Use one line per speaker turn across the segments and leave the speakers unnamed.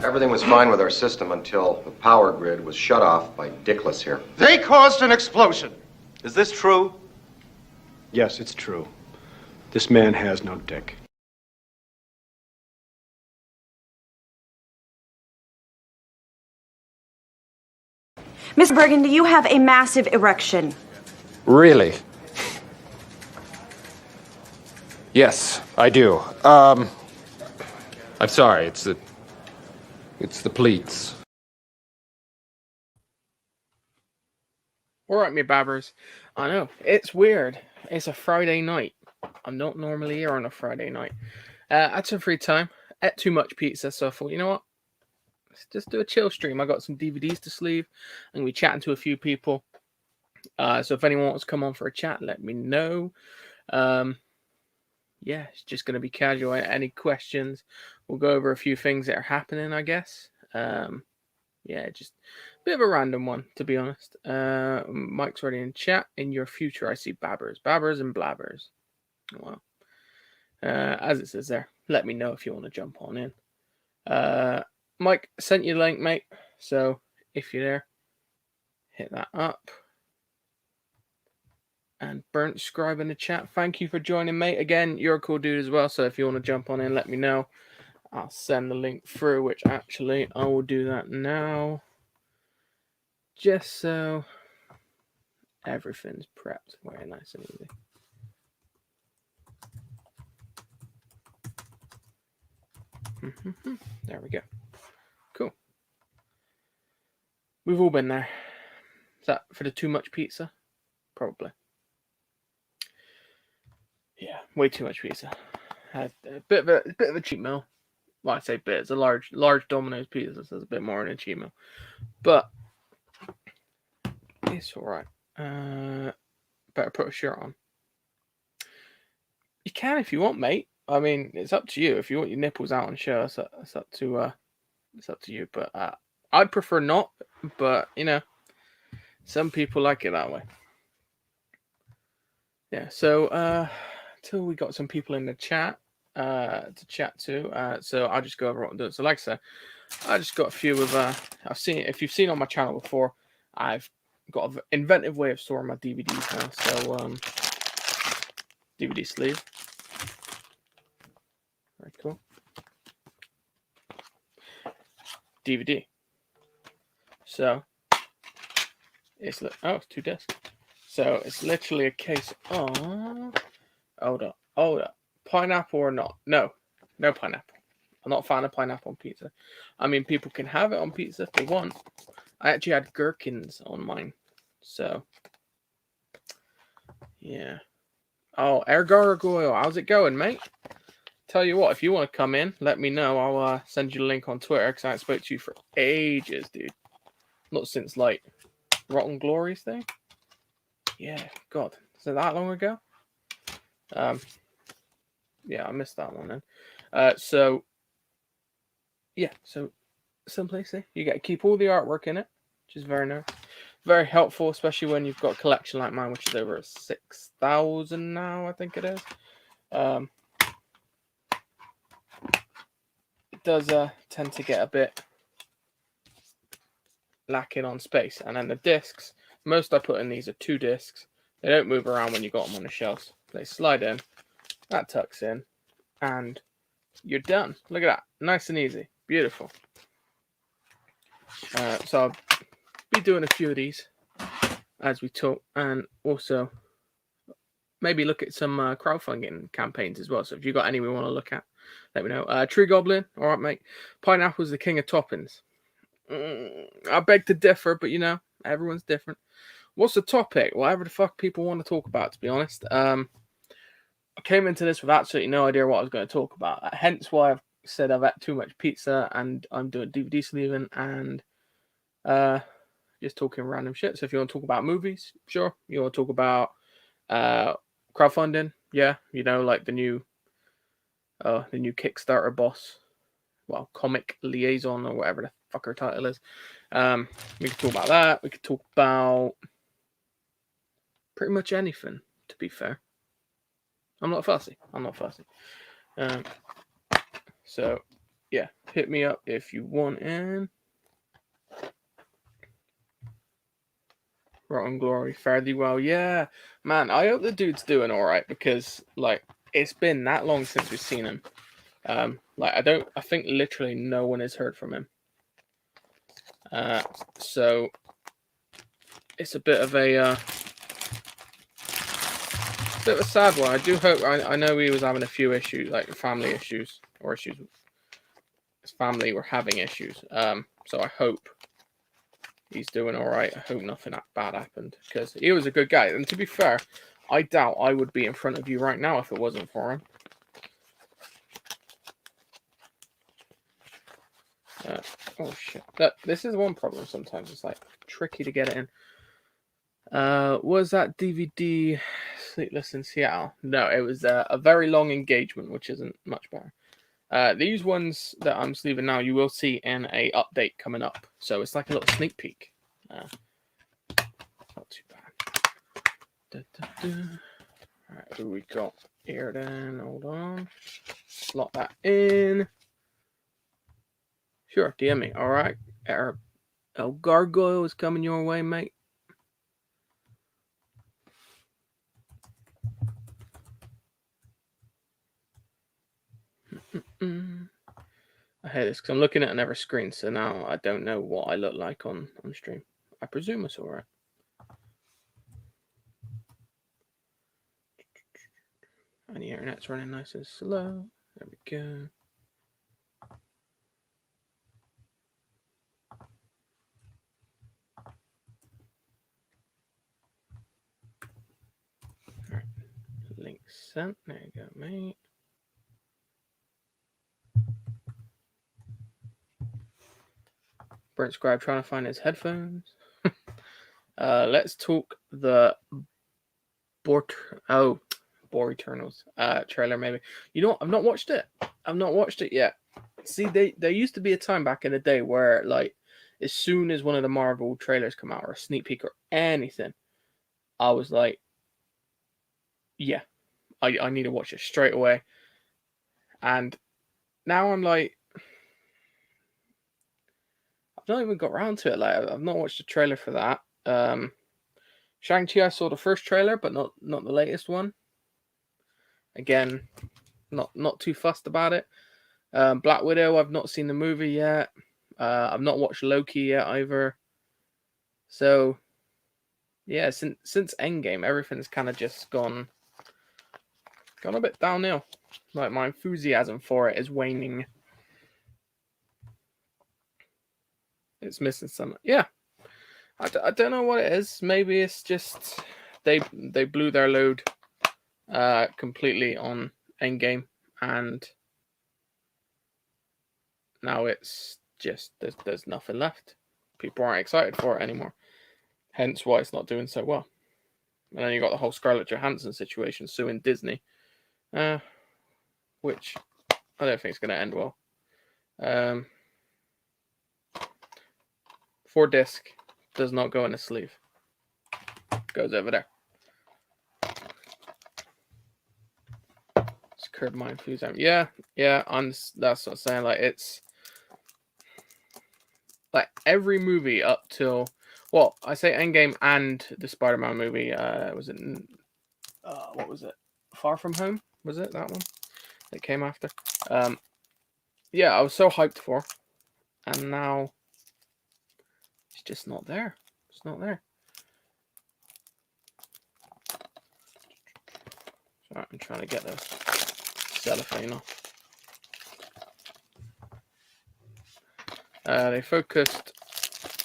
Everything was fine with our system until the power grid was shut off by Dickless here.
They caused an explosion.
Is this true?
Yes, it's true. This man has no dick.
Miss Burgundy, you have a massive erection.
Really? Yes, I do. I'm sorry, it's the pleats.
Alright, me babbers. I know, it's weird. It's a Friday night. I'm not normally here on a Friday night. I had some free time. Ate too much pizza, so I thought, you know what? Let's just do a chill stream. I got some DVDs to sleeve. I'm going to be chatting to a few people. So if anyone wants to come on for a chat, let me know. Yeah, it's just going to be casual. Any questions? We'll go over a few things that are happening, I guess. Yeah, just a bit of a random one, to be honest. Mike's already in chat. In your future, I see babbers. Babbers and blabbers. Wow. As it says there, let me know if you want to jump on in. Mike, sent you the link, mate. So if you're there, hit that up. And Burnt Scribe in the chat. Thank you for joining, mate. Again, you're a cool dude as well. So if you want to jump on in, let me know. I'll send the link through, which actually I will do that now. Just so everything's prepped. Very nice and easy. There we go. Cool. We've all been there. Is that for the too much pizza? Probably. Yeah, way too much pizza. Had a bit of a cheat meal. Well, I say bit. It's a large Domino's pizza, so it's a bit more than a cheat meal. But it's all right. Better put a shirt on. You can if you want, mate. I mean, it's up to you. If you want your nipples out and show, it's up to you. But I'd prefer not. But you know, some people like it that way. Yeah. So till we got some people in the chat to chat to. So I'll just go over what I'm doing. So like I said, I just got a few of I've seen, if you've seen on my channel before, I've got an inventive way of storing my DVDs now. So DVD sleeve. Very cool. DVD. So it's it's 2 discs. So it's literally a case of hold up. Pineapple or not? No pineapple. I'm not a fan of pineapple on pizza. I mean, people can have it on pizza if they want. I actually had gherkins on mine. So yeah. Oh, Air Gargoyle, how's it going, mate? Tell you what, if you want to come in, let me know. I'll send you a link on Twitter because I haven't spoke to you for ages, dude. Not since like Rotten Glories thing. Yeah, God, is it that long ago? Yeah, I missed that one then. So yeah, so simplicity. You get to keep all the artwork in it, which is very nice. Very helpful, especially when you've got a collection like mine, which is over 6,000 now, I think it is. It does tend to get a bit lacking on space. And then the discs, most I put in these are 2 discs. They don't move around when you got them on the shelves. They slide in, that tucks in, and you're done. Look at that. Nice and easy. Beautiful. So I'll be doing a few of these as we talk, and also maybe look at some crowdfunding campaigns as well. So if you've got any we want to look at, let me know. Tree Goblin, all right, mate. Pineapple's the king of toppings. I beg to differ, but you know, everyone's different. What's the topic? Whatever the fuck people want to talk about, to be honest. I came into this with absolutely no idea what I was going to talk about. Hence why I've said I've had too much pizza and I'm doing DVD sleeving and just talking random shit. So if you want to talk about movies, sure. You want to talk about crowdfunding, yeah. You know, like the new Kickstarter boss, well, comic liaison or whatever the fuck her title is. We could talk about that. We could talk about pretty much anything, to be fair. I'm not fussy. So, yeah. hit me up if you want in. Rotten Glory, fare thee well. Yeah, man, I hope the dude's doing all right because, like, it's been that long since we've seen him. Like, I think literally no one has heard from him. So it's a bit of a sad one. I do hope. I know he was having a few issues, like family issues, or issues. His family were having issues. So I hope he's doing all right. I hope nothing bad happened because he was a good guy. And to be fair, I doubt I would be in front of you right now if it wasn't for him. Oh shit! This is one problem. Sometimes it's like tricky to get it in. Was that DVD Sleepless in Seattle? No, it was a very long engagement, which isn't much better. These ones that I'm sleeving now, you will see in a update coming up. So it's like a little sneak peek. Not too bad. Alright, who we got here then? Hold on. Slot that in. Sure, DM me. Alright. El Gargoyle is coming your way, mate. I hate this because I'm looking at another screen, so now I don't know what I look like on stream. I presume it's alright. And the internet's running nice and slow. There we go. Alright. Link sent. There you go, mate. Brent Scribe trying to find his headphones. Let's talk the Bor Eternals trailer, maybe. You know what? I've not watched it. I've not watched it yet. See, there used to be a time back in the day where, like, as soon as one of the Marvel trailers come out or a sneak peek or anything, I was like, yeah, I need to watch it straight away. And now I'm like, I've not even got around to it. Like, I've not watched the trailer for that. Shang-Chi, I saw the first trailer, but not the latest one. Again, not too fussed about it. Black Widow, I've not seen the movie yet. I've not watched Loki yet either. So, yeah, since Endgame, everything's kind of just gone a bit downhill. Like, my enthusiasm for it is waning. It's missing some. Yeah, I don't know what it is. Maybe it's just they blew their load completely on Endgame, and now it's just there's nothing left. People aren't excited for it anymore. Hence why it's not doing so well. And then you got the whole Scarlett Johansson situation suing Disney, which I don't think is going to end well. 4-disc does not go in a sleeve. Goes over there. It's curb my enthusiasm. Yeah. That's what I'm saying. Like, it's like every movie up till, well, I say Endgame and the Spider-Man movie. Was it? What was it? Far From Home? Was it that one that came after? Yeah, I was so hyped for, and now it's just not there. It's not there. Sorry, I'm trying to get the cellophane off. They focused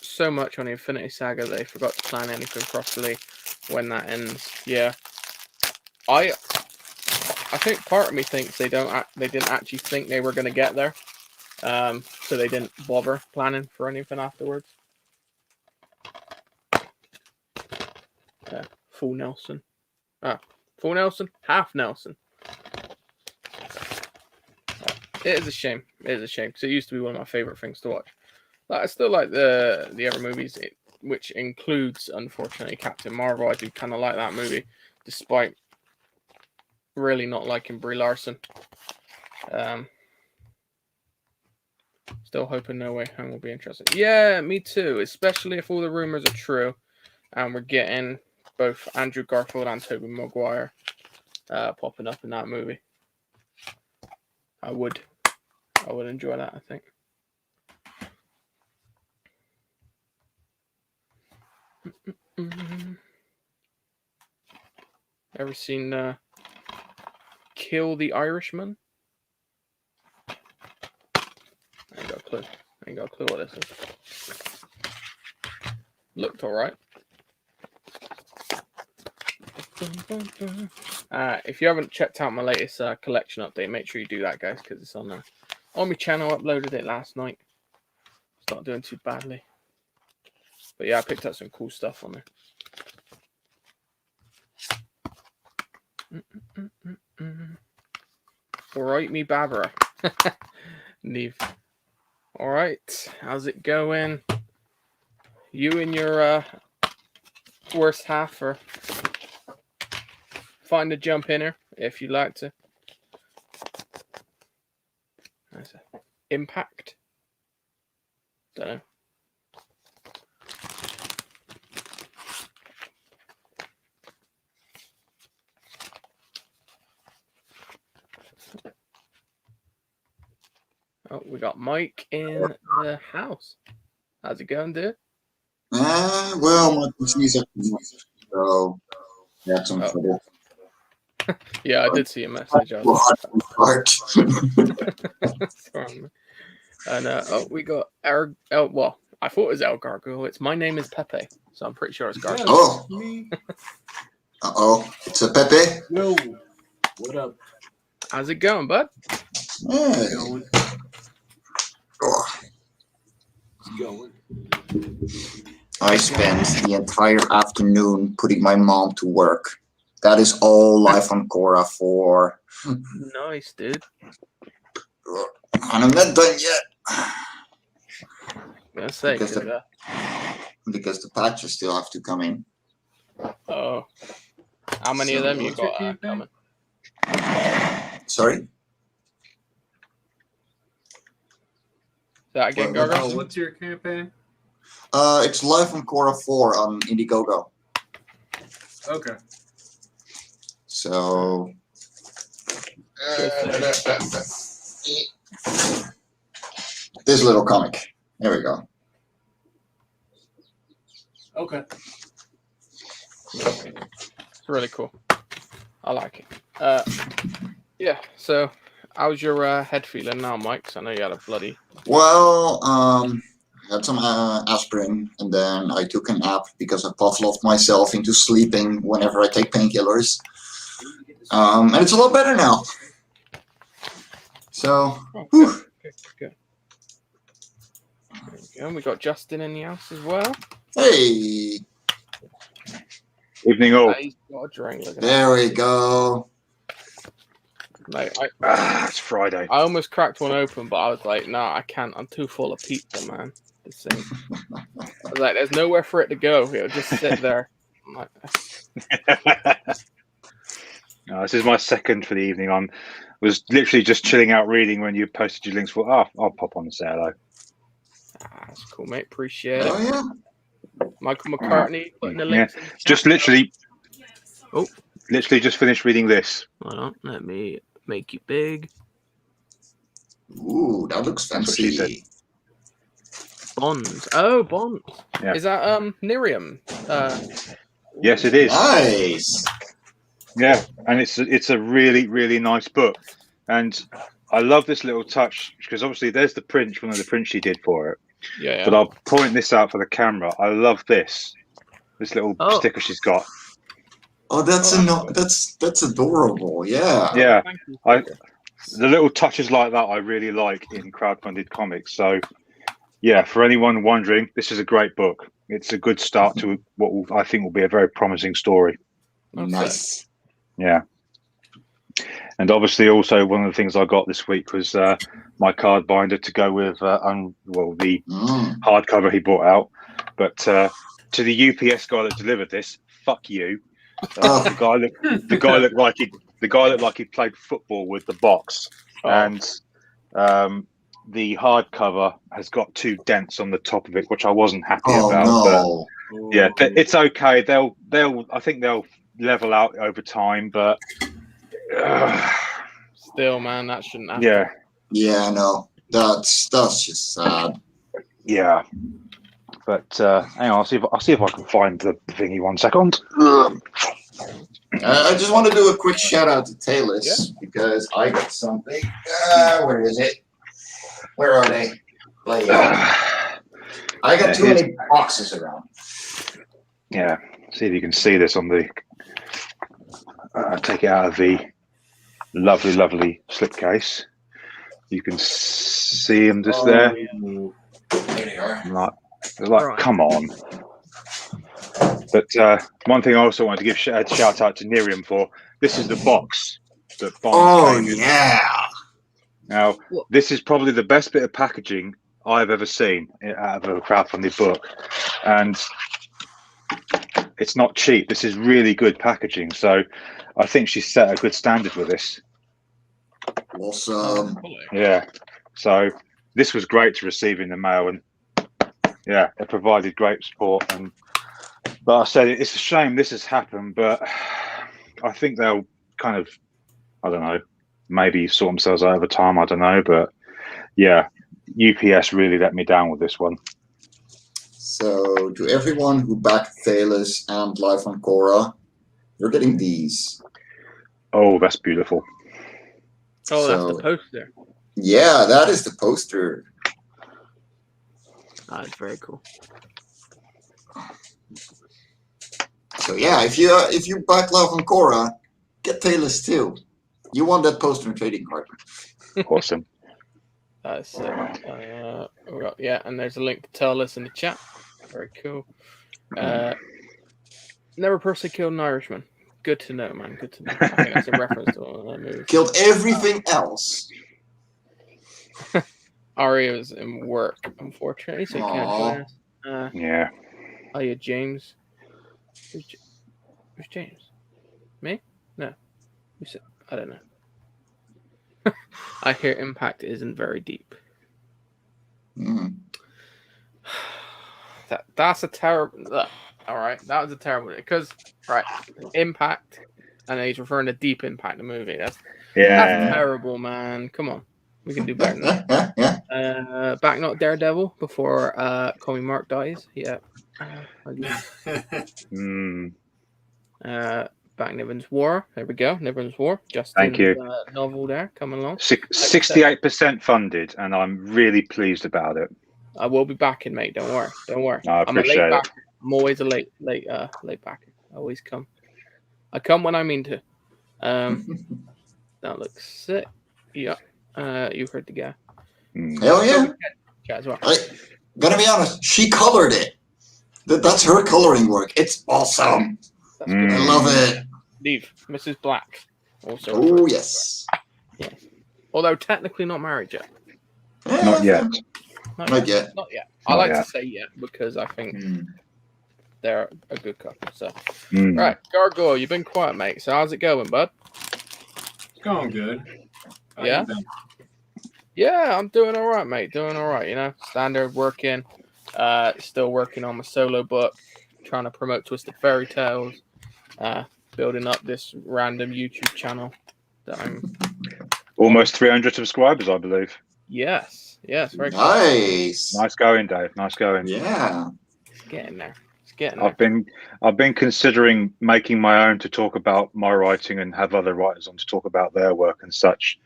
so much on the Infinity Saga that they forgot to plan anything properly when that ends. Yeah, I think part of me thinks they didn't actually think they were going to get there, so they didn't bother planning for anything afterwards. Full Nelson. Full Nelson, half Nelson. It is a shame. It is a shame because it used to be one of my favorite things to watch. Like, I still like the other movies, which includes, unfortunately, Captain Marvel. I do kind of like that movie, despite really not liking Brie Larson. Still hoping No Way Home will be interesting. Yeah, me too. Especially if all the rumors are true, and we're getting both Andrew Garfield and Tobey Maguire popping up in that movie. I would enjoy that, I think. Ever seen Kill the Irishman? I ain't got a clue. What this is. Looked alright. If you haven't checked out my latest collection update, make sure you do that, guys, because it's on my channel. Uploaded it last night. It's not doing too badly. But yeah, I picked up some cool stuff on there. Alright, me babber. Neve. Alright, how's it going? You and your worst half are fine to jump in here if you'd like to. That's a impact. Don't know. Oh, we got Mike in the house. How's it going, dude?
Well, my PC's up to so that's some trouble.
Yeah, I did see a message.
Sorry,
man. And we got well, I thought it was El Gargoyle. It's My Name is Pepe, so I'm pretty sure it's Gargoyle.
Oh, it's a Pepe.
Yo, what up?
How's it going, bud?
Hey.
It's going.
I spent the entire afternoon putting my mom to work. That is all Life on Korra for.
Nice, dude.
And I'm not done yet.
I'm gonna say
because the patches still have to come in.
Oh, how many of them you got coming?
Sorry?
That again, Gargoyle?
What's your campaign?
It's Life on Korra 4 on Indiegogo.
Okay.
So this little comic. There we go.
Okay.
It's really cool. I like it. Yeah. So, how's your head feeling now, Mike? 'Cause I know you had a bloody.
Well, I had some aspirin, and then I took a nap because I Pavloved myself into sleeping whenever I take painkillers. And it's a lot better now. So, whew.
Good. There we go. We got Justin in the house as well.
Hey,
Evening all.
He's got a drink. Look at
there we go.
that. Mate,
It's Friday.
I almost cracked one open, but I was like, nah, I can't. I'm too full of pizza, man. This thing. I was like, there's nowhere for it to go. It'll just sit there. I'm like,
No, this is my second for the evening. I was literally just chilling out reading when you posted your links. For I'll pop on and say hello.
that's cool, mate. Appreciate
Oh
it.
yeah.
Michael McCartney putting the
Yeah,
links in the chat.
just literally just finished reading this.
Hold on, let me make you big.
Ooh, that looks
That's what she said.
fancy.
Bonds. Oh, Bonds.
Yeah.
Is that Miriam?
Yes, it is.
Nice.
Yeah, and it's a really, really nice book, and I love this little touch because obviously there's the print, one of the prints she did for it.
Yeah.
But I'll point this out for the camera. I love this little sticker she's got.
Oh, that's adorable. Yeah.
Yeah,
Thank you.
the little touches like that I really like in crowdfunded comics. So, yeah, for anyone wondering, this is a great book. It's a good start to what I think will be a very promising story.
Nice.
Yeah. And obviously, also one of the things I got this week was my card binder to go with the hardcover he brought out. But to the UPS guy that delivered this, fuck you. The guy looked like he played football with the box, and the hardcover has got 2 dents on the top of it, which I wasn't happy
Oh
about.
no.
But yeah, it's okay. I think they'll level out over time, but
Still, man, that shouldn't happen.
yeah,
Yeah, no. That's just sad.
yeah. But hang on, I'll see if I can find the thingy. 1 second.
I just want to do a quick shout out to Talus because I got something. Where is it? Where are they? Like, I got too many boxes around.
Yeah, see if you can see this on the. Take it out of the lovely, lovely slipcase. You can see them just there.
There they are.
Like, come on. But one thing I also wanted to give a shout out to Nerium for, this is the box that Bond came in.
Yeah.
Now, this is probably the best bit of packaging I've ever seen out of a crowdfunded book. And it's not cheap. This is really good packaging. So I think she set a good standard with this.
Awesome.
Yeah. So this was great to receive in the mail. And yeah, it provided great support. But I said, it's a shame this has happened, but I think they'll kind of, I don't know, maybe sort themselves out over time. I don't know. But yeah, UPS really let me down with this one.
So to everyone who backed Thalos and Live on Korra, you're getting these.
Oh, that's beautiful.
Oh,
So,
that's the poster.
Yeah, that is the poster.
That's very cool.
So yeah, if you back Live on Korra, get Thalos too. You want that poster and trading card.
Awesome.
That's yeah, and there's a link to tell us in the chat. Very cool. Never personally killed an Irishman. Good to know, man. Good to know. I think that's a reference to one of that movie.
Killed everything else.
Ari was in work, unfortunately, so he can't join us.
Yeah.
Oh, yeah, James. Who's James? Me? No. Who's it? I don't know. I hear Impact isn't very deep.
Mm.
That's a terrible. All right, that was a terrible because right, Impact, and he's referring to Deep Impact, the movie. That's terrible, man. Come on, we can do better than that. Back not Daredevil before Comey Mark dies. Yeah. Back Niven's War. There we go. Niven's War.
Thank you.
Novel there coming along.
68% funded, and I'm really pleased about it.
I will be backing, mate. Don't worry. Don't worry.
I appreciate
I'm a late
it.
backer. I'm always a late backer. I always come. I come when I mean to. That looks sick. Yeah. You heard the guy.
Hell yeah.
Chat as well.
Gotta be honest, she colored it. That's her coloring work. It's awesome.
That's good.
I love it.
Leave. Mrs. Black. Also.
Oh yes.
Yes. Although technically not married yet.
Not yet.
Not yet.
Not yet. I like to say yet because I think they're a good couple. So, right, Gargoyle, you've been quiet, mate. So how's it going, bud?
It's going good.
Yeah. Yeah, I'm doing all right, mate. Doing all right. You know, standard working. Still working on my solo book, trying to promote Twisted Fairy Tales. Building up this random YouTube channel that I'm.
Almost 300 subscribers, I believe.
Yes. Yes. Very
nice.
Cool. Nice going, Dave. Nice going.
Yeah.
It's getting there. It's getting there.
I've been considering making my own to talk about my writing and have other writers on to talk about their work and such.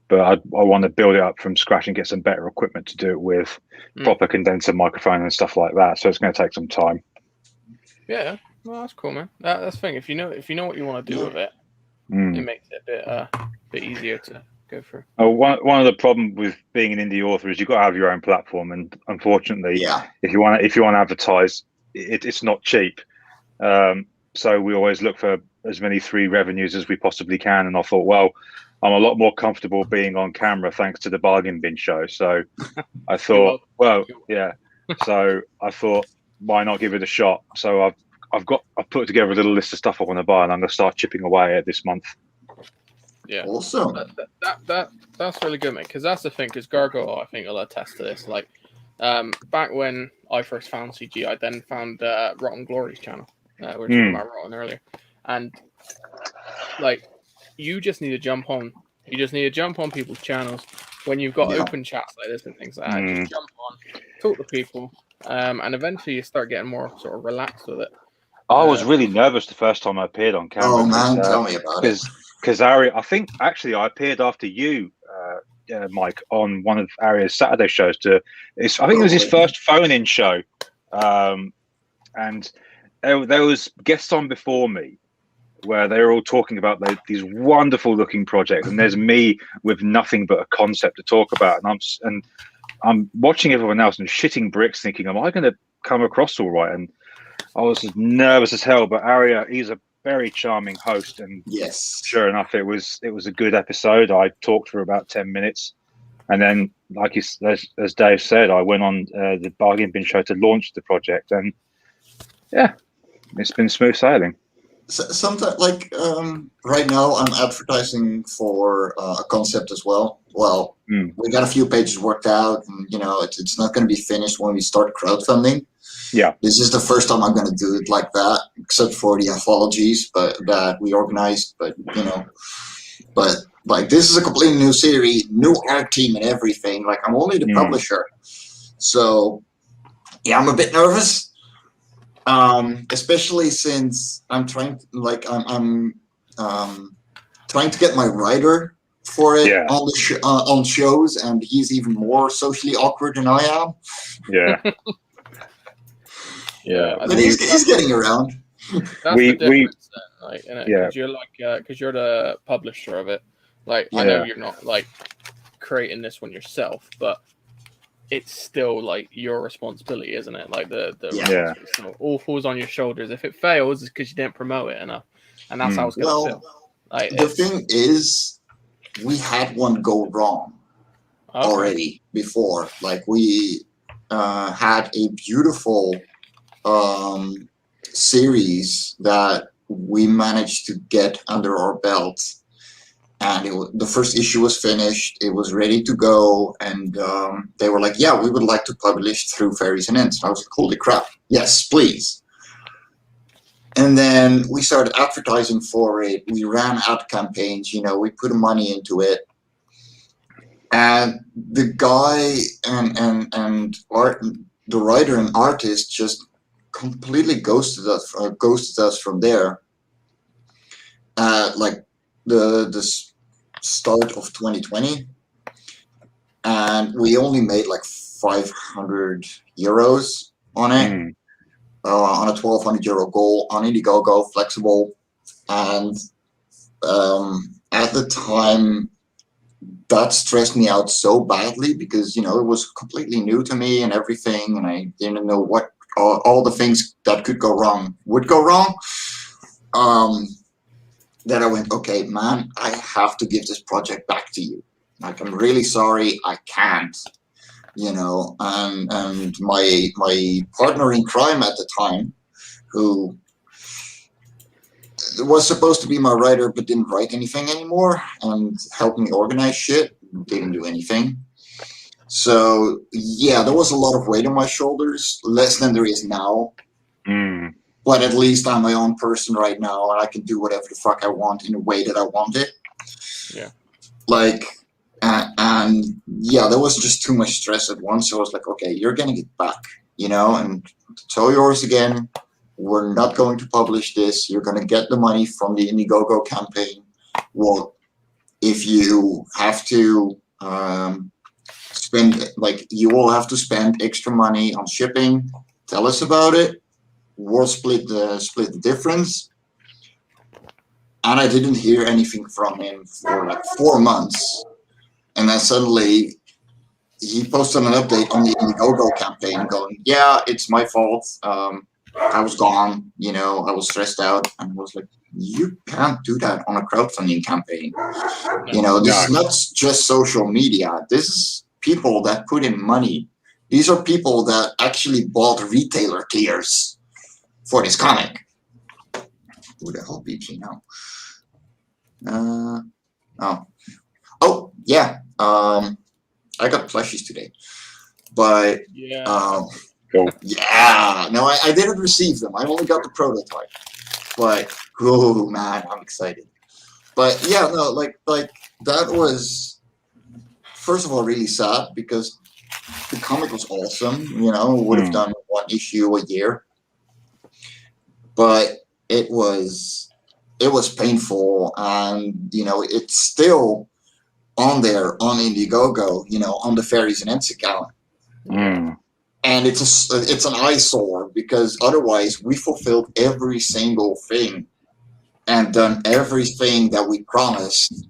But I want to build it up from scratch and get some better equipment to do it with, proper condenser microphone and stuff like that. So it's going to take some time.
Yeah, well, that's cool, man. That's the thing. If you know what you want to do with it, it makes it a bit easier to go through.
Oh, one of the problems with being an indie author is you've got to have your own platform, and unfortunately, if you want to advertise, it's not cheap. So we always look for as many free revenues as we possibly can. And I thought, well, I'm a lot more comfortable being on camera thanks to the Bargain Bin show. So I thought, well, yeah. So I thought, why not give it a shot? So I've put together a little list of stuff I want to buy, and I'm going to start chipping away at this month.
Yeah.
Awesome.
That's really good, mate. Because that's the thing. Because Gargoyle, I think, will attest to this. Like, back when I first found CG, I then found Rotten Glory's channel. We were talking about Rotten earlier, and like, you just need to jump on. You just need to jump on people's channels when you've got open chats like this and things like that. Just jump on, talk to people, and eventually you start getting more sort of relaxed with it.
I was really nervous the first time I appeared on camera.
Oh man, tell me about it.
Because Ari, I think actually I appeared after you, Mike, on one of Ari's Saturday shows. I think it was his first phone-in show, and there was guests on before me, where they were all talking about these wonderful-looking projects, and there's me with nothing but a concept to talk about, and I'm watching everyone else and shitting bricks, thinking, "Am I going to come across all right?" And I was nervous as hell. But Ari, he's a very charming host, and
yes,
sure enough, it was a good episode. I talked for about 10 minutes, and then, like as Dave said, I went on the Bargain Bin show to launch the project, and yeah, it's been smooth sailing.
Sometimes, like right now, I'm advertising for a concept as well. Well, we got a few pages worked out, and it's not going to be finished when we start crowdfunding.
Yeah,
this is the first time I'm going to do it like that, except for the anthologies, but that we organized. But but like this is a completely new series, new art team, and everything. Like I'm only the publisher, so yeah, I'm a bit nervous. Especially since I'm trying, I'm trying to get my writer for it on the on shows, and he's even more socially awkward than I am.
Yeah,
yeah,
but he's getting around.
That's the difference, like, because you're because you're the publisher of it. Like, I know you're not like creating this one yourself, but it's still like your responsibility, isn't it? Like so all falls on your shoulders. If it fails, it's because you didn't promote it enough, and that's how it's going to feel. Like,
the thing is, we had one go wrong already before. Like we had a beautiful series that we managed to get under our belt. And the first issue was finished. It was ready to go, and they were like, "Yeah, we would like to publish through Fairies and Ends." And I was like, "Holy crap! Yes, please!" And then we started advertising for it. We ran ad campaigns. We put money into it, and the guy and the writer and artist just completely ghosted us from there. Like the start of 2020, and we only made like 500 euros on it, on a 1,200 euro goal on Indiegogo, flexible. And at the time, that stressed me out so badly because it was completely new to me and everything, and I didn't know what all the things that could go wrong would go wrong. Then I went, okay, man, I have to give this project back to you. Like, I'm really sorry, I can't, and my partner in crime at the time, who was supposed to be my writer but didn't write anything anymore and helped me organize shit, didn't do anything. So yeah, there was a lot of weight on my shoulders, less than there is now. But at least I'm my own person right now, and I can do whatever the fuck I want in a way that I want it.
Yeah.
Like, and yeah, there was just too much stress at once. So I was like, okay, you're getting it back, and it's all yours again. We're not going to publish this. You're going to get the money from the Indiegogo campaign. Well, if you have to spend, like, you will have to spend extra money on shipping. Tell us about it. We'll split the difference. And I didn't hear anything from him for like 4 months. And then suddenly he posted an update on the Indiegogo campaign going, yeah, it's my fault. I was gone, I was stressed out. And I was like, you can't do that on a crowdfunding campaign. This is not just social media. This is people that put in money. These are people that actually bought retailer tiers for this comic. Who the hell beeps me now? Oh yeah. I got plushies today, but
Yeah.
Cool.
yeah, no, I didn't receive them. I only got the prototype, but oh man, I'm excited. But yeah, no, like that was first of all really sad because the comic was awesome. You know, would have done one issue a year, but it was painful, and you know, it's still on there on Indiegogo, you know, on the Fairies and Ents account. And it's an eyesore because otherwise we fulfilled every single thing and done everything that we promised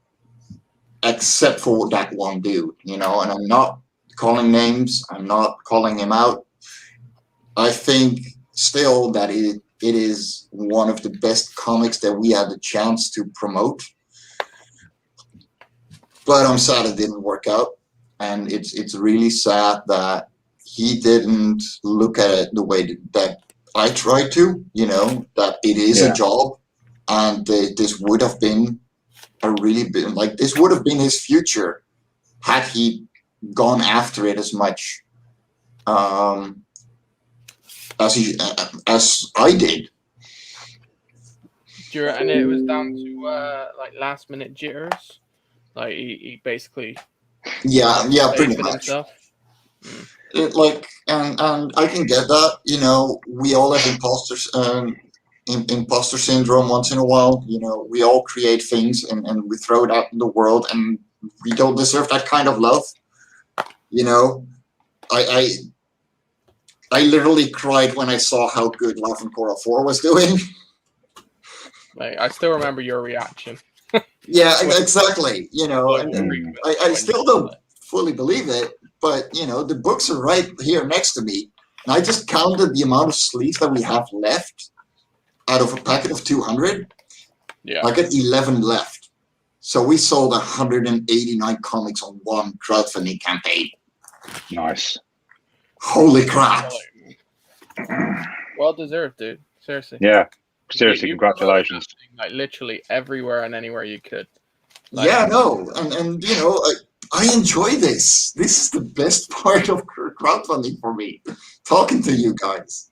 except for that one dude, you know, and I'm not calling names, I'm not calling him out. I think still that it is one of the best comics that we had the chance to promote. But I'm sad it didn't work out, and it's really sad that he didn't look at it the way that I tried to. You know, that it is a job, and this would have been this would have been his future had he gone after it as much as I did.
And it was down to like last minute jitters. Like he basically
pretty much. It, like and I can get that, you know, we all have imposter syndrome once in a while, you know, we all create things and we throw it out in the world and we don't deserve that kind of love, you know. I literally cried when I saw how good Love and Korra 4 was doing.
Like, I still remember your reaction.
Yeah, exactly. You know, and I still don't fully believe it, but you know, the books are right here next to me, and I just counted the amount of sleeves that we have left out of a packet of 200.
Yeah,
I got 11 left, so we sold 189 comics on one crowdfunding campaign.
Nice.
Holy crap!
Well deserved, dude. Seriously.
Yeah. Seriously, congratulations.
Like literally everywhere and anywhere you could.
Like, yeah, no, and you know, I enjoy this. This is the best part of crowdfunding for me, talking to you guys.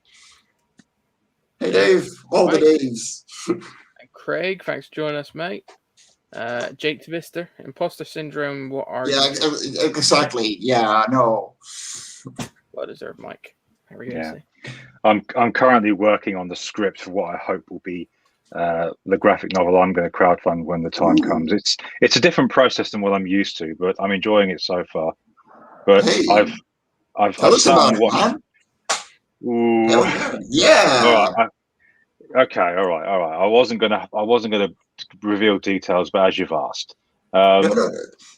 Hey, Dave, all the Daves.
And Craig, thanks for joining us, mate. Jake Tvister, Imposter Syndrome, what are you?
Yeah, exactly. Yeah, no.
Well deserved, Mike. How are you
gonna say? I'm currently working on the script for what I hope will be the graphic novel I'm going to crowdfund when the time comes. It's a different process than what I'm used to, but I'm enjoying it so far. But hey, I've
tell us about it, man.
Ooh.
Yeah.
All right. Okay. All right. I wasn't gonna reveal details, but as you've asked,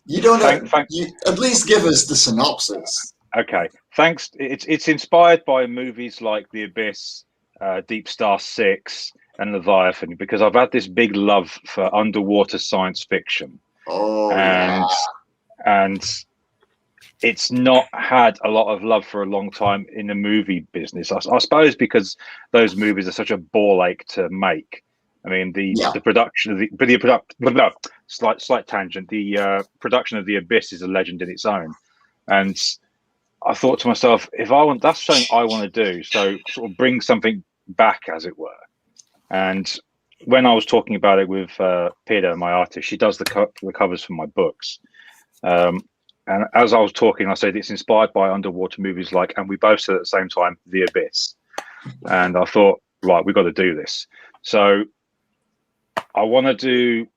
you don't. You at least give us the synopsis.
Okay. Thanks. It's inspired by movies like The Abyss, Deep Star 6, and Leviathan, because I've had this big love for underwater science fiction.
Oh,
and it's not had a lot of love for a long time in the movie business. I suppose because those movies are such a ball ache to make. I mean, the production of slight tangent. The production of The Abyss is a legend in its own, and I thought to myself, that's something I want to do. So sort of bring something back, as it were. And when I was talking about it with Peter, my artist, she does the covers for my books. And as I was talking, I said it's inspired by underwater movies like, and we both said at the same time, The Abyss. And I thought, right, we've got to do this. So I want to do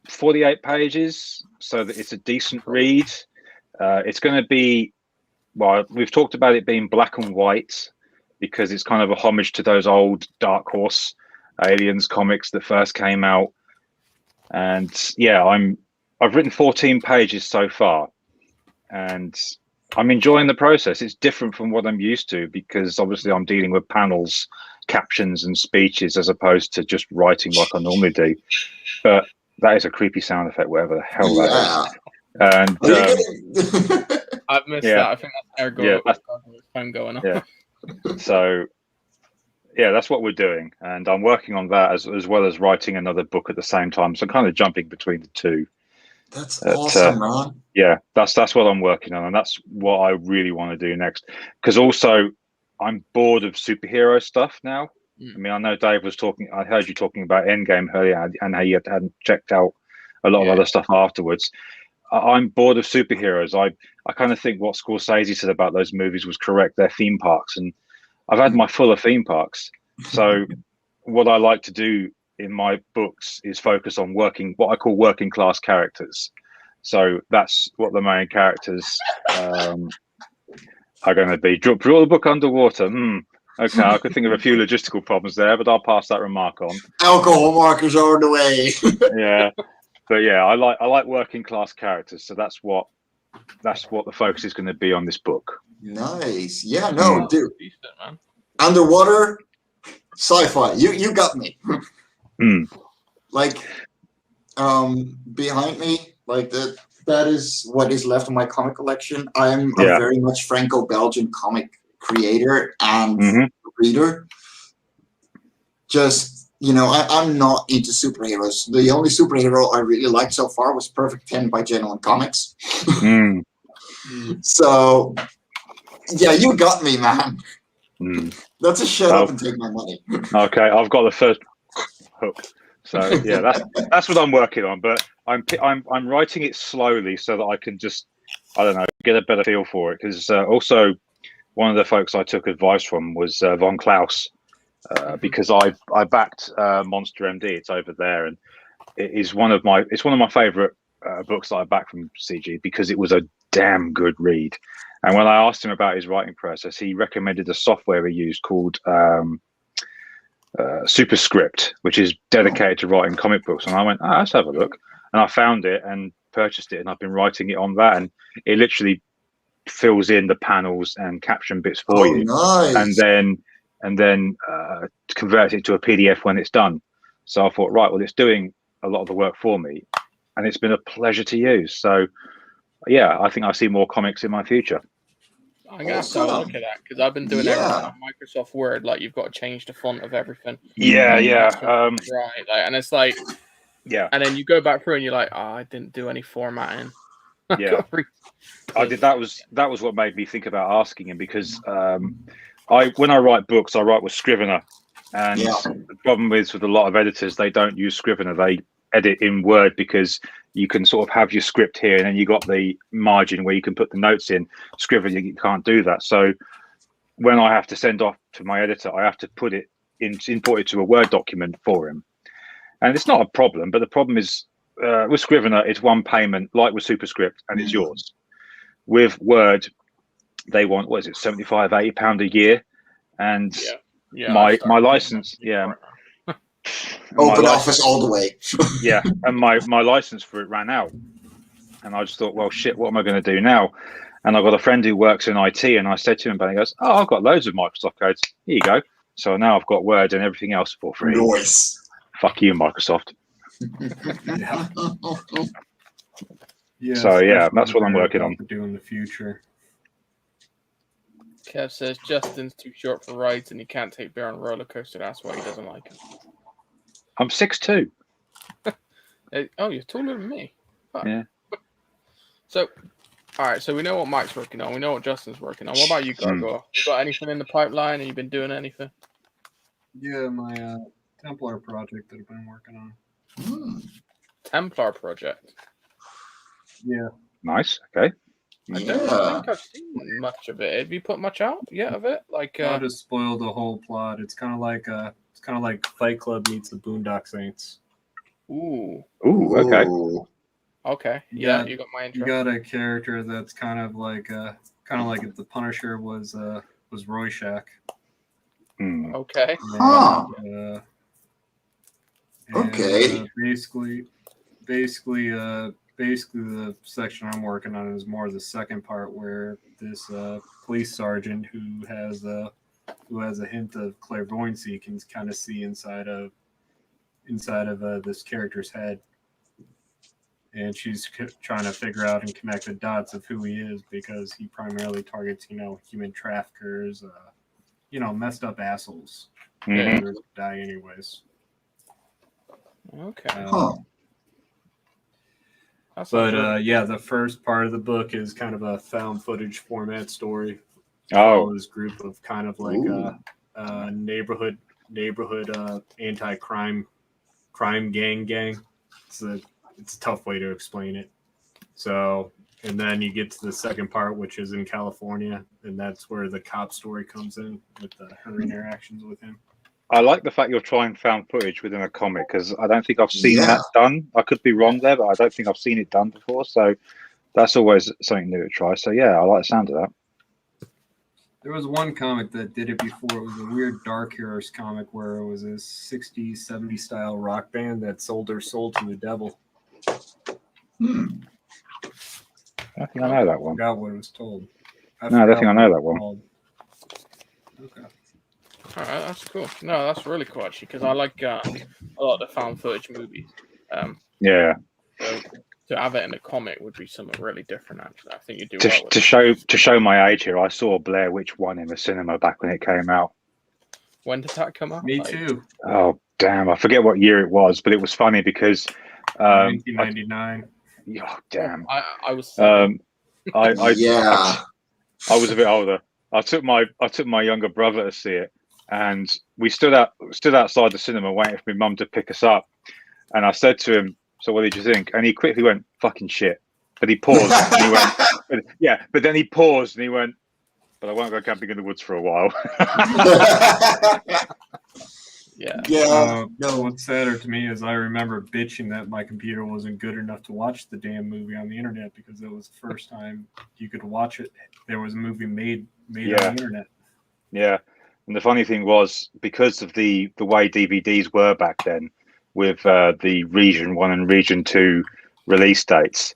48 pages so that it's a decent read. It's going to be, well, we've talked about it being black and white because it's kind of a homage to those old Dark Horse Aliens comics that first came out. And yeah, I've written 14 pages so far, and I'm enjoying the process. It's different from what I'm used to because obviously I'm dealing with panels, captions, and speeches as opposed to just writing like I normally do. But that is a creepy sound effect, whatever the hell that is. And
I've missed that. I think that's time going on.
Yeah. So yeah, that's what we're doing, and I'm working on that as well as writing another book at the same time. So I'm kind of jumping between the two.
That's awesome, man.
Yeah, that's what I'm working on, and that's what I really want to do next. Because also, I'm bored of superhero stuff now. I mean, I know Dave was talking. I heard you talking about Endgame earlier, and how you hadn't checked out a lot of other stuff afterwards. I'm bored of superheroes. I kind of think what Scorsese said about those movies was correct. They're theme parks, and I've had my full of theme parks. So what I like to do in my books is focus on what I call working class characters. So that's what the main characters are going to be. Draw the book underwater. Okay, I could think of a few logistical problems there, but I'll pass that remark on.
Alcohol markers are on the way.
Yeah, but yeah, I like working class characters. So that's what the focus is going to be on this book.
Nice. Yeah, no, dude.
Decent, man.
Underwater, sci-fi. You got me. Like, behind me, like that is what is left of my comic collection. I am a very much Franco-Belgian comic creator and reader. Just, I'm not into superheroes. The only superhero I really liked so far was Perfect 10 by Genuine Comics. So, yeah, you got me, man. That's a shut up and take my money.
Okay, I've got the first hook. So yeah, that's what I'm working on. But I'm writing it slowly so that I can just, I don't know, get a better feel for it. Because also one of the folks I took advice from was Von Klaus, because I backed Monster MD. It's over there, and it's one of my favorite books that I backed from CG because it was a damn good read. And when I asked him about his writing process, he recommended a software he used called Superscript, which is dedicated to writing comic books. And I went, let's have a look. And I found it and purchased it, and I've been writing it on that. And it literally fills in the panels and caption bits for you,
nice.
and then converts it to a PDF when it's done. So I thought, right, well, it's doing a lot of the work for me, and it's been a pleasure to use. So yeah, I think I see more comics in my future.
I'm gonna have to have a look at that because I've been doing everything on Microsoft Word. Like, you've got to change the font of everything.
Yeah.
Right, and it's like, and then you go back through and you're like, I didn't do any formatting.
Yeah, I did. That was what made me think about asking him, because when I write books, I write with Scrivener, and the problem is with a lot of editors, they don't use Scrivener. They edit in Word because you can sort of have your script here, and then you got the margin where you can put the notes in. Scrivener, you can't do that. So when I have to send off to my editor, I have to import it to a Word document for him, and it's not a problem. But the problem is with Scrivener, it's one payment, like with Superscript, and it's yours. With Word, they want, what is it, £75-80 a year, and my license,
Open office all the way.
Yeah, and my license for it ran out, and I just thought, well, shit, what am I going to do now? And I've got a friend who works in IT, and I said to him, and he goes, I've got loads of Microsoft codes. Here you go. So now I've got Word and everything else for free.
Nice.
Fuck you, Microsoft.
So
yeah, that's what I'm working on.
To do in the future.
Kev says Justin's too short for rides and he can't take bear on a roller coaster. That's why he doesn't like it.
I'm 6'2".
Oh, you're taller than me. Fuck.
Yeah.
So, all right. So we know what Mike's working on. We know what Justin's working on. What about you, Gargoyle? You got anything in the pipeline? Have you been doing anything?
Yeah, my Templar project that I've been working on.
Templar project.
Yeah.
Nice. Okay.
I don't think I've seen much of it. Have you put much out yet of it? Like,
I'll just spoil the whole plot. It's kind of like Fight Club meets the Boondock Saints.
Ooh.
Okay.
Okay. Yeah, you got my intro.
You got a character that's kind of like if the Punisher was Rorschach.
Okay.
Okay.
Basically, the section I'm working on is more the second part, where this police sergeant who has a hint of clairvoyancy can kind of see inside of this character's head, and she's trying to figure out and connect the dots of who he is, because he primarily targets human traffickers, messed up assholes.
Mm-hmm.
Die anyways.
Okay.
Yeah, the first part of the book is kind of a found footage format story.
Oh,
This group of kind of like neighborhood anti-crime gang. It's a tough way to explain it. So, and then you get to the second part, which is in California, and that's where the cop story comes in with her interactions with him.
I like the fact you're trying found footage within a comic because I don't think I've seen that done. I could be wrong there, but I don't think I've seen it done before. So that's always something new to try. So yeah, I like the sound of that.
There was one comic that did it before. It was a weird Dark Heroes comic where it was a 60s, 70s style rock band that sold their soul to the devil.
I don't think I know that one.
I forgot what it was told.
No, I don't think I know that one.
Okay.
All right, that's cool. No, that's really cool actually, because I like a lot of the found footage movies.
Yeah.
So to have it in a comic would be something really different. Actually, I think you do.
To show my age here, I saw Blair Witch 1 in the cinema back when it came out.
When did that come out?
Me too.
Oh damn! I forget what year it was, but it was funny because
1999.
Oh damn!
I was.
I
I
was a bit older. I took my younger brother to see it, and we stood outside the cinema waiting for my mum to pick us up. And I said to him, "So what did you think?" And he quickly went, "Fucking shit." But he paused and he went, "Yeah." But then he paused and he went, "But I won't go camping in the woods for a while."
No, what's sadder to me is I remember bitching that my computer wasn't good enough to watch the damn movie on the internet because it was the first time you could watch it. There was a movie made on the internet.
Yeah, and the funny thing was because of the way DVDs were back then, with the Region 1 and Region 2 release dates,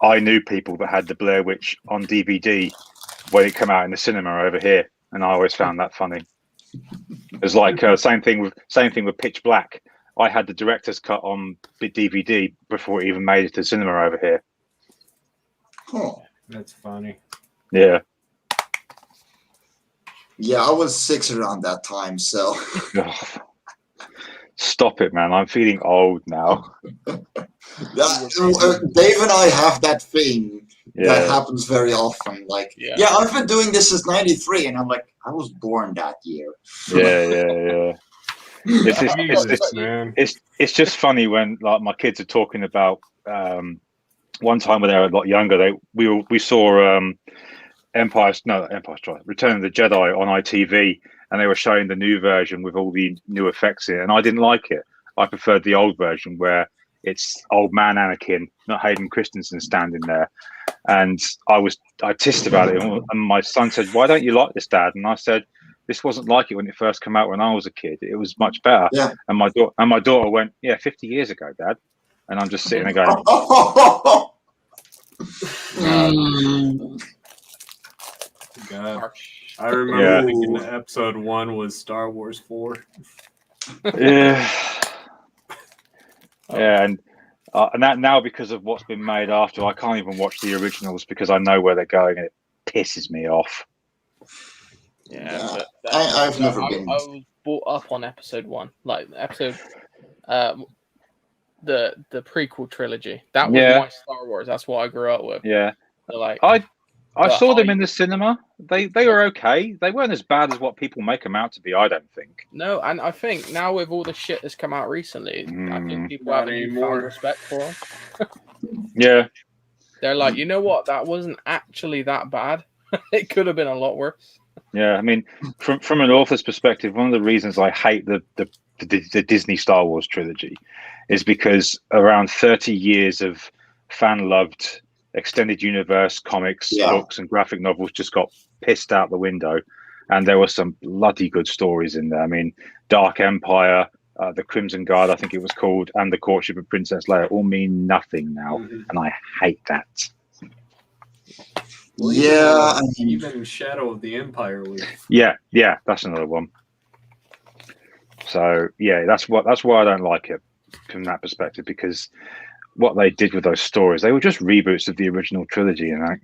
I knew people that had the Blair Witch on DVD when it came out in the cinema over here, and I always found that funny. It's like same thing with Pitch Black. I had the director's cut on DVD before it even made it to cinema over here.
Huh.
That's funny.
Yeah.
Yeah, I was 6 around that time, so.
Stop it, man. I'm feeling old now.
Dave and I have that thing that happens very often. Like, I've been doing this since '93, and I'm like, I was born that year.
Yeah. It's just funny when like my kids are talking about one time when they were a lot younger. We saw Return of the Jedi on ITV, and they were showing the new version with all the new effects in it, and I didn't like it. I preferred the old version where it's old man Anakin, not Hayden Christensen standing there. And I tissed about it, and my son said, "Why don't you like this, Dad?" And I said, "This wasn't like it when it first came out when I was a kid. It was much better."
Yeah.
And my daughter went, "Yeah, 50 years ago, Dad." And I'm just sitting there going,
God. I remember thinking episode 1 was Star Wars 4.
Yeah. Yeah, and that now because of what's been made after, I can't even watch the originals because I know where they're going, and it pisses me off.
Yeah,
I've never been.
I was brought up on episode 1, like episode, the prequel trilogy. That was my Star Wars. That's what I grew up with.
Yeah,
so like
I saw them in the cinema. They were okay. They weren't as bad as what people make them out to be, I don't think.
No, and I think now with all the shit that's come out recently, I think people have more respect for them.
Yeah.
They're like, you know what? That wasn't actually that bad. It could have been a lot worse.
Yeah, I mean, from an author's perspective, one of the reasons I hate the Disney Star Wars trilogy is because around 30 years of fan-loved extended universe comics, books, and graphic novels just got pissed out the window, and there were some bloody good stories in there. I mean, Dark Empire, the Crimson Guard, I think it was called, and the Courtship of Princess Leia all mean nothing now, and I hate that.
Well, even Shadow of the Empire was.
Yeah, that's another one. So yeah, that's why I don't like it from that perspective, because what they did with those stories, they were just reboots of the original trilogy, and
I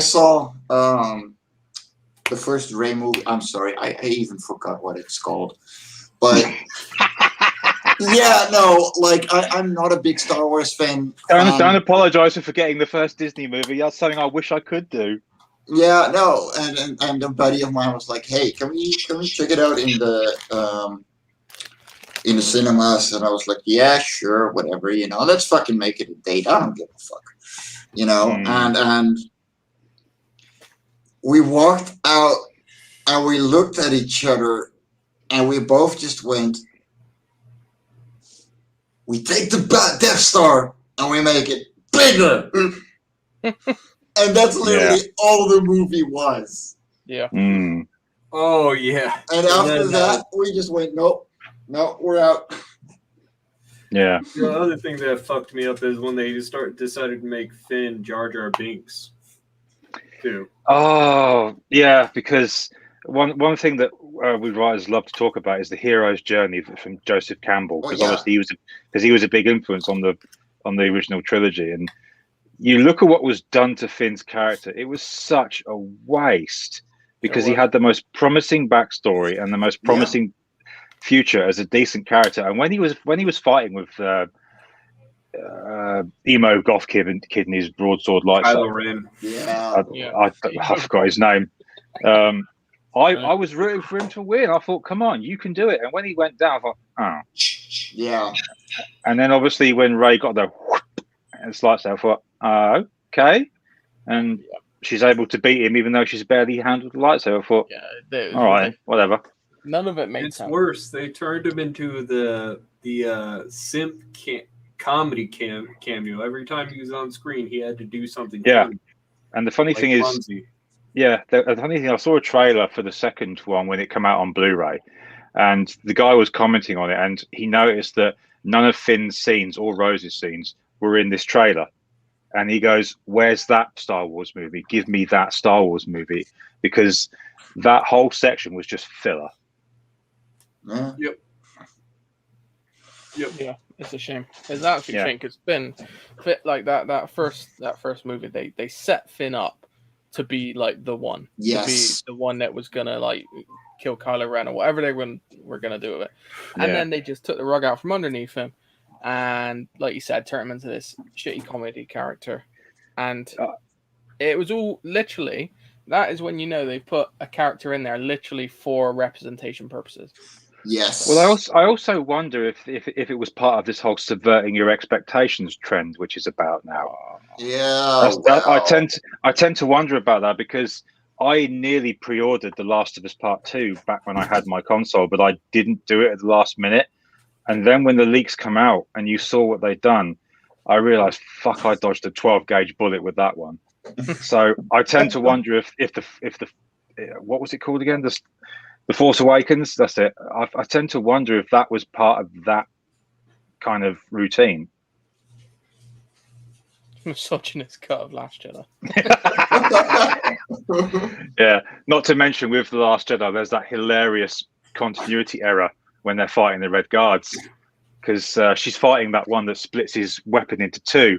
saw the first Rey movie. I'm sorry, I even forgot what it's called, but Yeah, no, like I'm not a big Star Wars fan.
Don't apologize for forgetting the first Disney movie. That's something I wish I could do.
Yeah, no, and a buddy of mine was like, "Hey, can we check it out in the cinemas?" And I was like, "Yeah, sure, whatever, let's fucking make it a date. I don't give a fuck, And we walked out and we looked at each other and we both just went, "We take the Death Star and we make it bigger." And that's literally all the movie was.
Yeah.
Mm.
Oh yeah.
And after that, we just went, nope, we're out.
Yeah.
The other thing that fucked me up is when they decided to make Finn Jar Jar Binks, too.
Oh, yeah, because one thing that we writers love to talk about is the hero's journey from Joseph Campbell, because obviously he was a big influence on the original trilogy, and you look at what was done to Finn's character, it was such a waste, because he had the most promising backstory and the most promising future as a decent character. And when he was fighting with emo goth kid in his broadsword lightsaber, I forgot his name. I was rooting for him to win. I thought, come on, you can do it. And when he went down, I thought, oh,
yeah.
And then obviously when Rey got the whoop, and it's lightsaber, I thought, okay, and she's able to beat him even though she's barely handled the lightsaber. I thought, all right, whatever.
None of it made sense.
It's worse. They turned him into the simp comedy cameo. Every time he was on screen, he had to do something. Funny.
And the funny thing is, the funny thing, I saw a trailer for the second one when it came out on Blu-ray, and the guy was commenting on it, and he noticed that none of Finn's scenes or Rose's scenes were in this trailer. And he goes, "Where's that Star Wars movie? Give me that Star Wars movie," because that whole section was just filler.
Yep.
Yeah, it's a shame. It's actually a shame because Finn, like that first movie, they set Finn up to be like the one, to be the one that was gonna like kill Kylo Ren or whatever they were gonna do with it, and then they just took the rug out from underneath him. And like you said, turn him into this shitty comedy character, and it was all literally. That is when they put a character in there literally for representation purposes.
Yes.
Well, I also wonder if it was part of this whole subverting your expectations trend, which is about now.
Yeah.
I tend to wonder about that, because I nearly pre-ordered The Last of Us Part 2 back when I had my console, but I didn't do it at the last minute. And then when the leaks come out and you saw what they'd done, I realized, fuck, I dodged a 12-gauge bullet with that one. So I tend to wonder if the what was it called again? The Force Awakens. That's it. I tend to wonder if that was part of that kind of routine.
Misogynist cut of Last Jedi.
Yeah. Not to mention with The Last Jedi, there's that hilarious continuity error when they're fighting the Red Guards, because she's fighting that one that splits his weapon into two,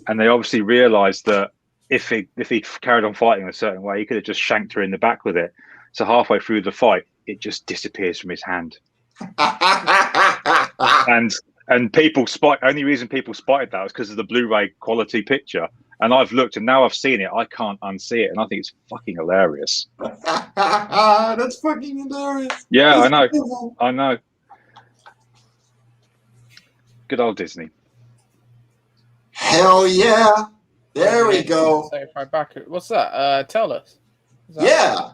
and they obviously realized that if he carried on fighting a certain way, he could have just shanked her in the back with it. So halfway through the fight, it just disappears from his hand. and people only reason people spotted that was because of the Blu-ray quality picture. And I've looked, and now I've seen it, I can't unsee it, and I think it's fucking hilarious.
That's fucking hilarious.
Yeah, I know. Good old Disney.
Hell yeah. There we go.
What's that? Tell us.
Yeah.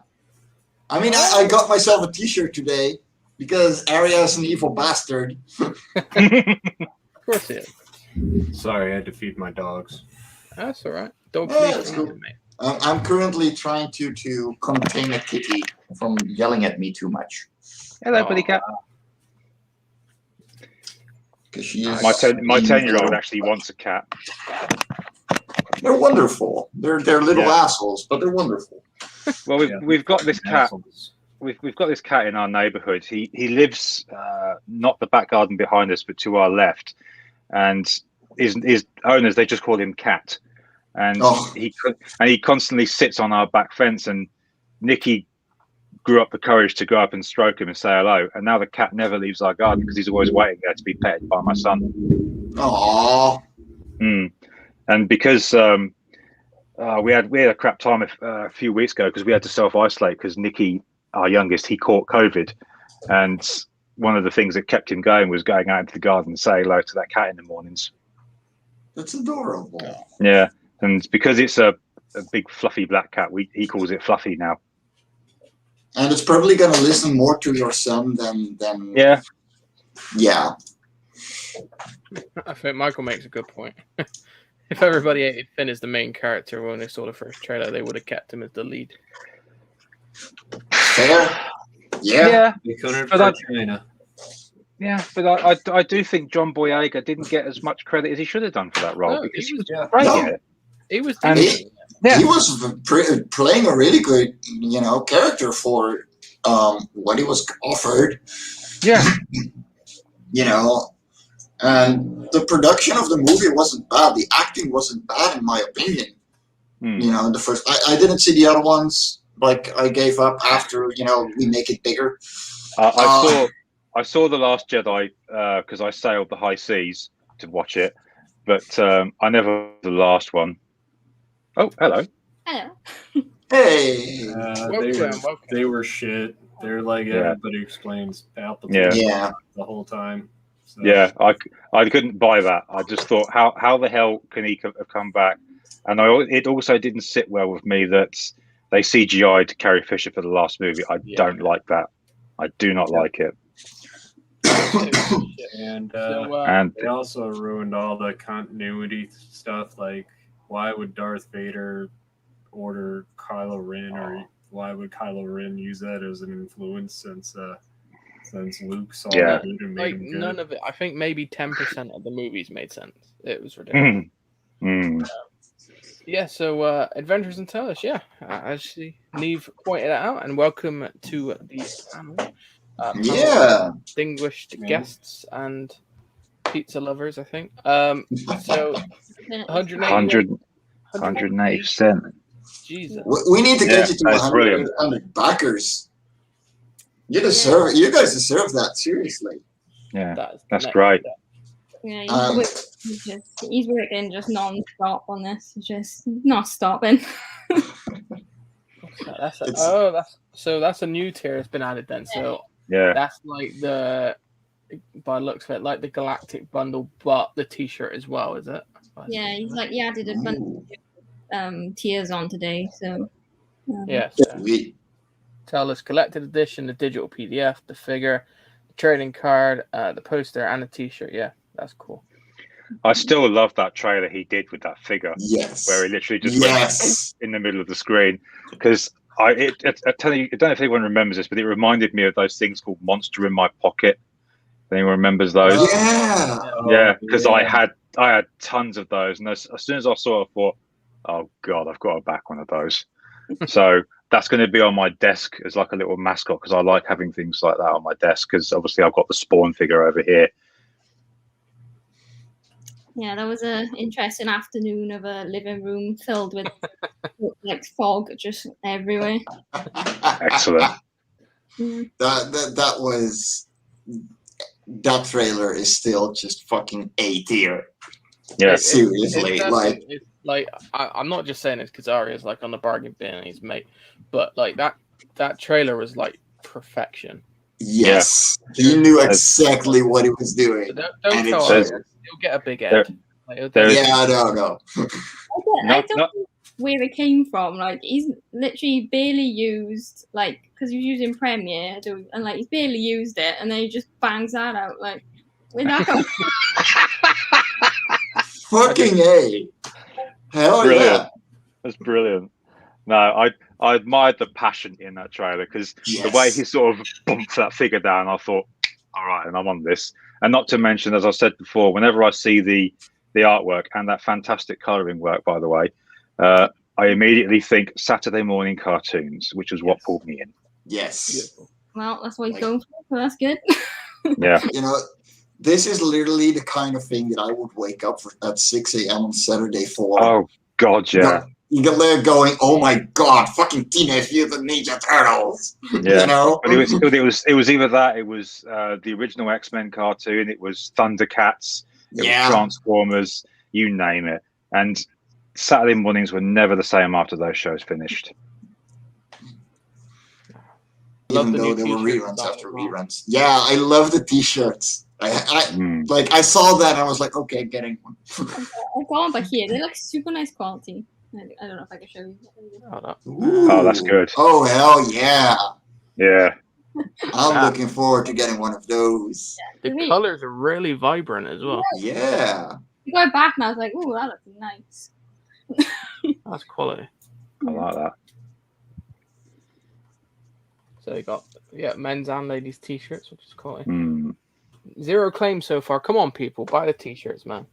I mean, I got myself a t-shirt today because Arya's an evil bastard.
Of course he is.
Sorry, I had to feed my dogs.
That's all right. Dog
cool. I'm currently trying to contain a kitty from yelling at me too much.
Hello, buddy cat.
Because she is
my 10-year-old actually wants a cat.
They're wonderful. They're little assholes, but they're wonderful.
Well, we've got this cat. We've got this cat in our neighbourhood. He lives not the back garden behind us, but to our left, and his owners, they just call him Cat, and he constantly sits on our back fence. And Nikki grew up the courage to go up and stroke him and say hello. And now the cat never leaves our garden because he's always waiting there to be petted by my son.
Aww.
And because we had a crap time a few weeks ago because we had to self-isolate because Nicky, our youngest, he caught COVID. And one of the things that kept him going was going out into the garden and saying hello to that cat in the mornings.
That's adorable.
Yeah. And because it's a big fluffy black cat, he calls it Fluffy now.
And it's probably going to listen more to your son than
Yeah.
I think Michael makes a good point. If everybody hated Finn as the main character when they saw the first trailer, they would have kept him as the lead.
Fair. Yeah.
They couldn't
But
for China.
Yeah, but I do think John Boyega didn't get as much credit as he should have done for that role
No,
because
he was
great
No.
at it.
He was
And-
decent.
He was playing a really good, character for what he was offered.
Yeah.
And the production of the movie wasn't bad. The acting wasn't bad, in my opinion. The first, I didn't see the other ones. Like, I gave up after, we make it bigger.
I saw The Last Jedi because I sailed the high seas to watch it, but I never the last one. Oh, hello.
Hello.
Hey.
They were shit. They're like everybody explains
Yeah.
the whole time. So.
Yeah, I couldn't buy that. I just thought, how the hell can he have come back? And it also didn't sit well with me that they CGI'd Carrie Fisher for the last movie. I don't like that. I do not like it.
And they also ruined all the continuity stuff. Like, why would Darth Vader order Kylo Ren, or why would Kylo Ren use that as an influence since Luke saw that dude and made him good?
None of it. I think maybe 10% of the movies made sense. It was ridiculous. Yeah, so Adventures in Tellus, actually, Neve pointed it out, and welcome to the panel. Distinguished guests and pizza lovers, I think. So
180%.
Jesus.
We need to get you to
that's brilliant.
100 backers. You guys deserve that, seriously.
Yeah, that's great.
Yeah, he's working just non-stop on this. Just not stopping.
That's a new tier that's been added then. So that's like by looks of it, like the Galactic Bundle, but the T-shirt as well, is it?
Yeah, he added a bunch of tiers on today. So
Tell us collected edition, the digital PDF, the figure, the trading card, the poster, and the T-shirt. Yeah, that's cool.
I still love that trailer he did with that figure.
Yes.
Where he literally just went in the middle of the screen. Because I tell you, I don't know if anyone remembers this, but it reminded me of those things called Monster in My Pocket. Anyone remembers those?
Yeah.
Because I had tons of those, and as soon as I saw it, I thought, oh god, I've got to back one of those. So that's going to be on my desk as like a little mascot, because I like having things like that on my desk, because obviously I've got the Spawn figure over here.
Yeah, that was an interesting afternoon of a living room filled with like fog just everywhere.
Excellent.
That trailer is still just fucking A tier.
Yeah,
seriously.
I'm not just saying this because Arya's like on the bargain bin and he's mate, but like that trailer was like perfection.
Yes, he knew exactly what he was doing.
So don't tell Arya. He'll get a big head.
I don't know.
I don't know where it came from. Like, he's literally barely used, like, because he was using Premiere, and like he's barely used it, and then he just bangs that out. Like, where'd that come
Fucking A. Hell
brilliant.
yeah.
That's brilliant. No, I admired the passion in that trailer, because the way he sort of bumped that figure down, I thought, all right, and I'm on this. And not to mention, as I said before, whenever I see the artwork and that fantastic colouring work, by the way, I immediately think Saturday morning cartoons, which was what pulled me in.
Yes.
Well, that's what he's going for, so that's good.
Yeah.
This is literally the kind of thing that I would wake up at 6 a.m. on Saturday for.
Oh, God, yeah.
you get there going, oh my god, fucking Teenage Mutant Ninja Turtles.
Yeah,
You know?
but it was either that, it was the original X-Men cartoon, it was Thundercats, it was Transformers, you name it. And Saturday mornings were never the same after those shows finished.
Even though there were reruns after reruns. Yeah, I love the t-shirts. I saw that and I was like, okay, getting one.
I got one back here. They're like super nice quality. I don't know if I can show you.
Oh, that's good.
Oh, hell yeah.
Yeah.
I'm looking forward to getting one of those.
The colors are really vibrant as well.
Yeah.
You go back and I was like, ooh, that looks nice.
That's quality.
I like that.
So you got men's and ladies t-shirts, which is quality. Zero claims so far. Come on, people, buy the t-shirts, man.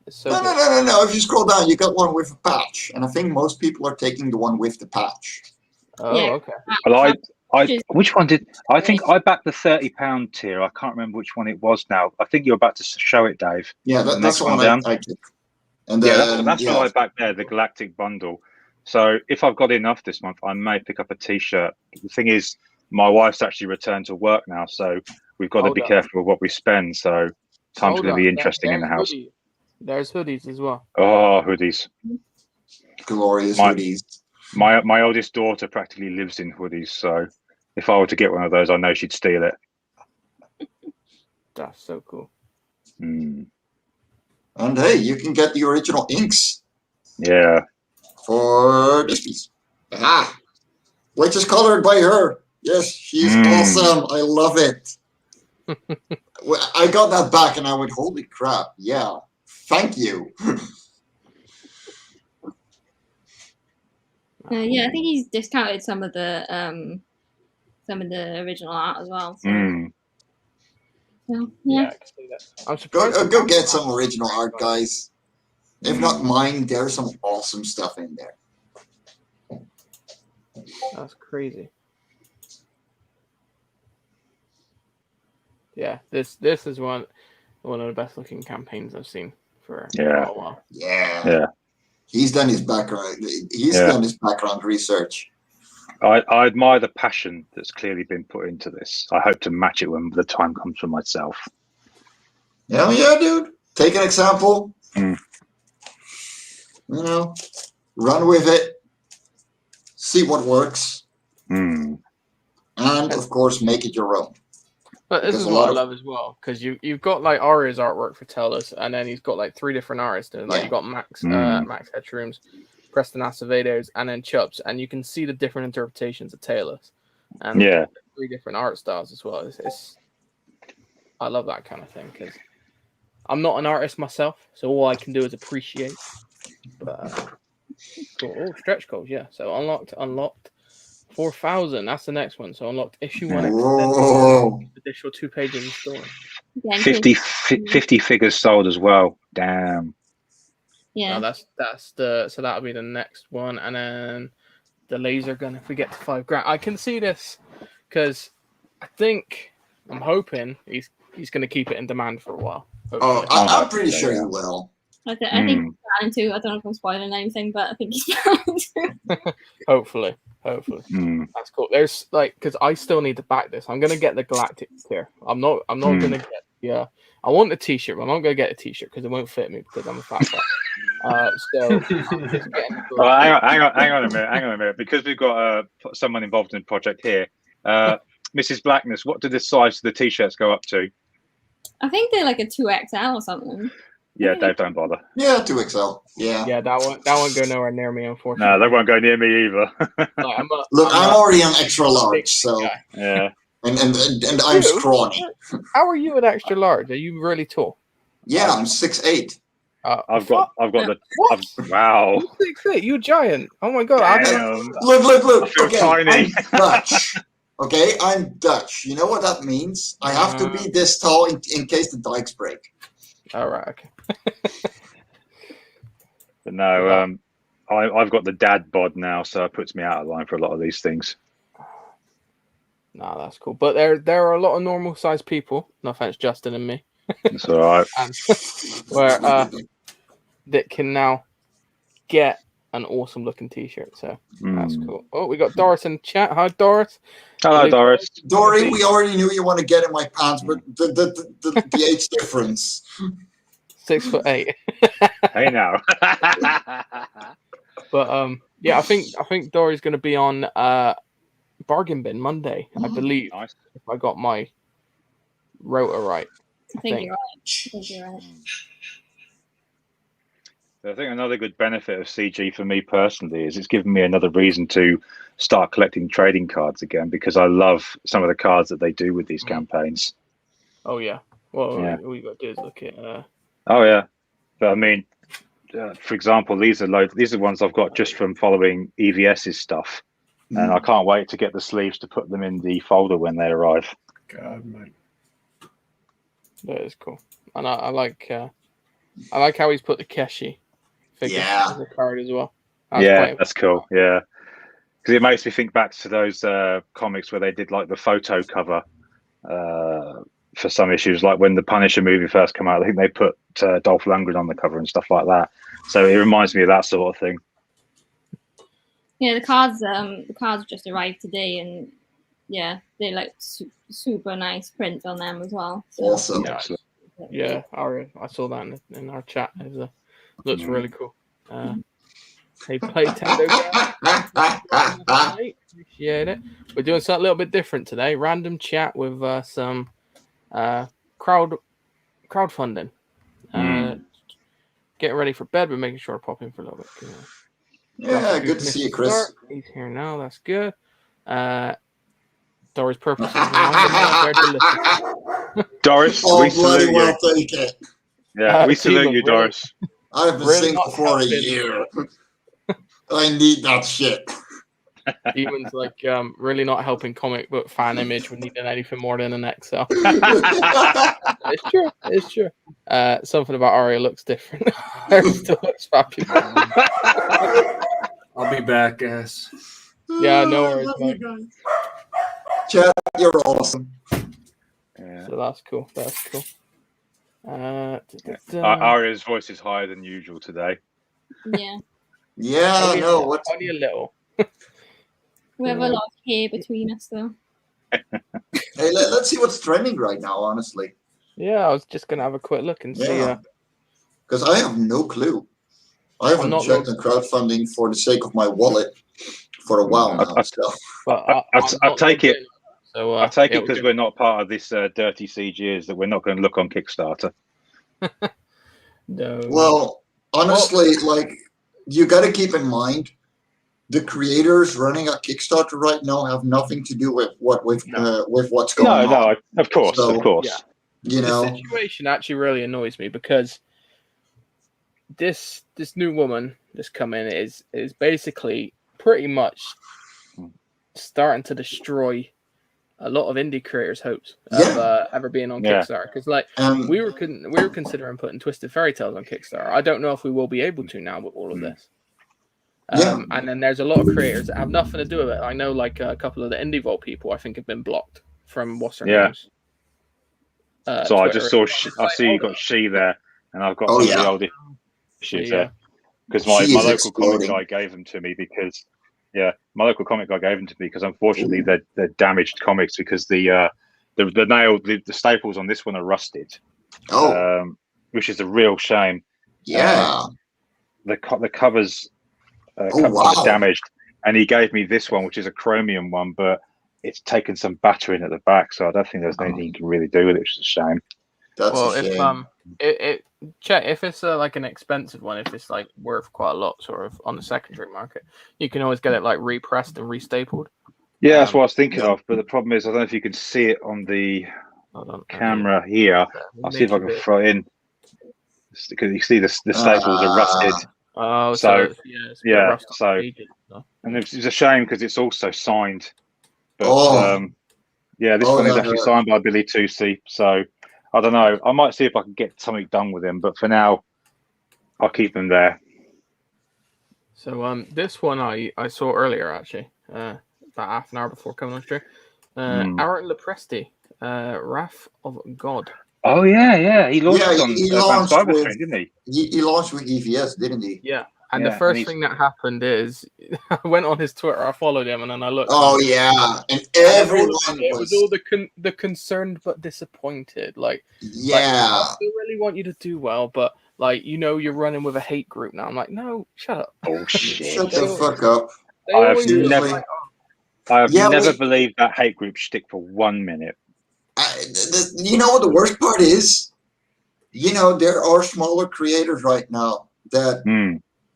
It's so good.
No. If you scroll down, you got one with a patch, and I think most people are taking the one with the patch.
Oh, okay.
Well, which one did I think I backed the £30 tier? I can't remember which one it was now. I think you're about to show it, Dave.
Yeah, that's the one I took. And
then, that's what I backed there, the Galactic Bundle. So if I've got enough this month, I may pick up a t-shirt. The thing is, my wife's actually returned to work now, so we've got to be careful with what we spend. So time's going to be interesting in the house.
There's hoodies as well.
Oh, hoodies.
Glorious hoodies.
My oldest daughter practically lives in hoodies, so if I were to get one of those, I know she'd steal it.
That's so cool.
And hey, you can get the original inks.
Yeah.
For this piece. Ah, which is colored by her. Yes, she's awesome. I love it. I got that back and I went, holy crap. Yeah. Thank you.
Yeah, I think he's discounted some of the original art as well. So, so yeah.
I can see that. I'm surprised.
Go get some original art, guys. If not mine, there's some awesome stuff in there.
That's crazy. Yeah, this is one of the best looking campaigns I've seen for a while.
Yeah. He's done his background. He's done his background research.
I admire the passion that's clearly been put into this. I hope to match it when the time comes for myself.
Hell yeah, dude. Take an example. You know, run with it. See what works. And of course, make it your own.
But this is what I love as well, because you've got like Aria's artwork for Tellus, and then he's got like 3 different artists. Like you've got Max Headshrooms, Preston Acevedo's, and then Chubbs, and you can see the different interpretations of Tellus. And 3 different art styles as well. I love that kind of thing because I'm not an artist myself, so all I can do is appreciate. But cool. Oh, stretch goals, yeah. So unlocked. 4,000. That's the next one. So unlocked issue 1. Additional 2 pages in store.
50 figures sold as well. Damn.
Yeah.
No, that's so that'll be the next one, and then the laser gun if we get to $5,000. I can see this because I'm hoping he's going to keep it in demand for a while. Hopefully.
I'm pretty sure he will.
I think he's planning to. I don't know if I'm spoiling anything, but I think he's planning to.
Hopefully. That's cool. There's because I still need to back this. I'm gonna get the Galactic tier. I'm not gonna get I want the t-shirt, but I'm not gonna get a t-shirt because it won't fit me because I'm a fat guy. So
hang on a minute, because we've got someone involved in the project here. Mrs. Blackness, what did the size of the t-shirts go up to?
I think they're like a 2XL or something.
Yeah, Dave, don't bother.
Yeah, 2XL. Yeah,
that won't go nowhere near me, unfortunately.
No, they won't go near me either.
Look, I'm already an extra large, so
yeah.
And I'm scrawny.
How are you an extra large? Are you really tall?
Yeah, I'm 6'8".
I've got the wow.
6'8", you're giant. Oh my god!
Look.
I feel
okay,
tiny.
I'm Dutch. Okay, I'm Dutch. You know what that means? I have to be this tall in case the dikes break.
All right. Okay.
But no, I've got the dad bod now, so it puts me out of line for a lot of these things.
No, that's cool. But there are a lot of normal sized people. No offense, Justin and me.
That's all right.
Where that can now get an awesome looking T-shirt. So that's cool. Oh, we got Doris in the chat. Hi, Doris.
Hello, Doris.
Dory, we already knew you want to get in my pants, but the age difference.
6'8".
Hey now.
But yeah, I think Dory's going to be on Bargain Bin Monday, I believe.
Nice.
If I got my rota right.
I think you're right.
I think another good benefit of CG for me personally is it's given me another reason to start collecting trading cards again, because I love some of the cards that they do with these campaigns.
Oh yeah. Well,
Yeah.
all you got to do is look at.
Oh yeah, but I mean, for example, these are ones I've got just from following EVS's stuff, and I can't wait to get the sleeves to put them in the folder when they arrive.
God, mate.
That is cool, and I like how he's put the Keshi figure as a card as well. That's
cool. Yeah, because it makes me think back to those comics where they did like the photo cover for some issues, like when the Punisher movie first came out. I think they put Dolph Lundgren on the cover and stuff like that. So it reminds me of that sort of thing.
Yeah, the cards just arrived today, and yeah, they like super nice print on them as well. So.
Awesome.
Yeah, I saw that in our chat. It looks really cool. They play Tendo. Appreciate it. We're doing something a little bit different today. Random chat with some crowdfunding. Getting ready for bed, but making sure to pop in for a little bit.
Yeah, good to see you, Chris.
He's here now. That's good. Doris' purpose.
Doris, we salute you.
Take it.
Yeah, we salute you, Doris.
I've been single for a year. I need that shit.
Ewan's like really not helping comic book fan image. We needing anything more than an Excel. It's true. Something about Aria looks different. It still looks fabulous.
I'll be back, guys.
Yeah, no worries, mate.
Chad, you're awesome.
Yeah.
So that's cool.
Aria's voice is higher than usual today.
Yeah.
Yeah, no. What?
Only a little.
We have a lot of hair between us, though.
Hey, let's see what's trending right now, honestly.
Yeah, I was just going to have a quick look and see.
Because I have no clue. I haven't checked on crowdfunding for the sake of my wallet for a while now.
I take it.
So,
I take it because we're not part of this dirty CGs that we're not going to look on Kickstarter.
No.
Well, honestly, like, you got to keep in mind, the creators running a Kickstarter right now have nothing to do with what's going on.
No, of course.
Yeah.
You know,
the situation actually really annoys me because this new woman that's come in is basically pretty much starting to destroy a lot of indie creators' hopes of ever being on Kickstarter. Because we were considering putting Twisted Fairy Tales on Kickstarter. I don't know if we will be able to now with all of this. And then there's a lot of creators that have nothing to do with it. I know like a couple of the Indie Vault people I think have been blocked from what's her name's.
So Twitter. I just saw I see you got She there, and I've got some of the old issues there. Because my local comic guy gave them to me because unfortunately they're damaged comics because the staples on this one are rusted. Which is a real shame.
Yeah.
The covers are damaged, and he gave me this one, which is a chromium one, but it's taken some battering at the back, so I don't think there's anything you can really do with it, which is a shame.
That's a shame.
If it's like an expensive one, if it's like worth quite a lot, sort of on the secondary market, you can always get it like repressed and restapled.
Yeah, that's what I was thinking of. But the problem is, I don't know if you can see it on the camera here. I'll see if I can throw it in because you see the staples are rusted.
Oh,
so and it's a shame because it's also signed. But this one is actually signed by Billy Tusi. So I don't know. I might see if I can get something done with him, but for now, I'll keep them there.
So this one I saw earlier actually, about half an hour before coming on stream. Aaron Lepresti, Wrath of God.
Oh yeah. He launched on Cybertrain, didn't he?
He launched with EVS, didn't he?
Yeah. And the first thing that happened is I went on his Twitter, I followed him, and then I looked.
Oh yeah, and everyone
it was all the concerned but disappointed. Like, I still really want you to do well, but like, you're running with a hate group now. I'm like, no, shut up.
Oh shit!
Shut the fuck up.
I have never believed that hate group shtick for 1 minute.
You know what the worst part is? There are smaller creators right now that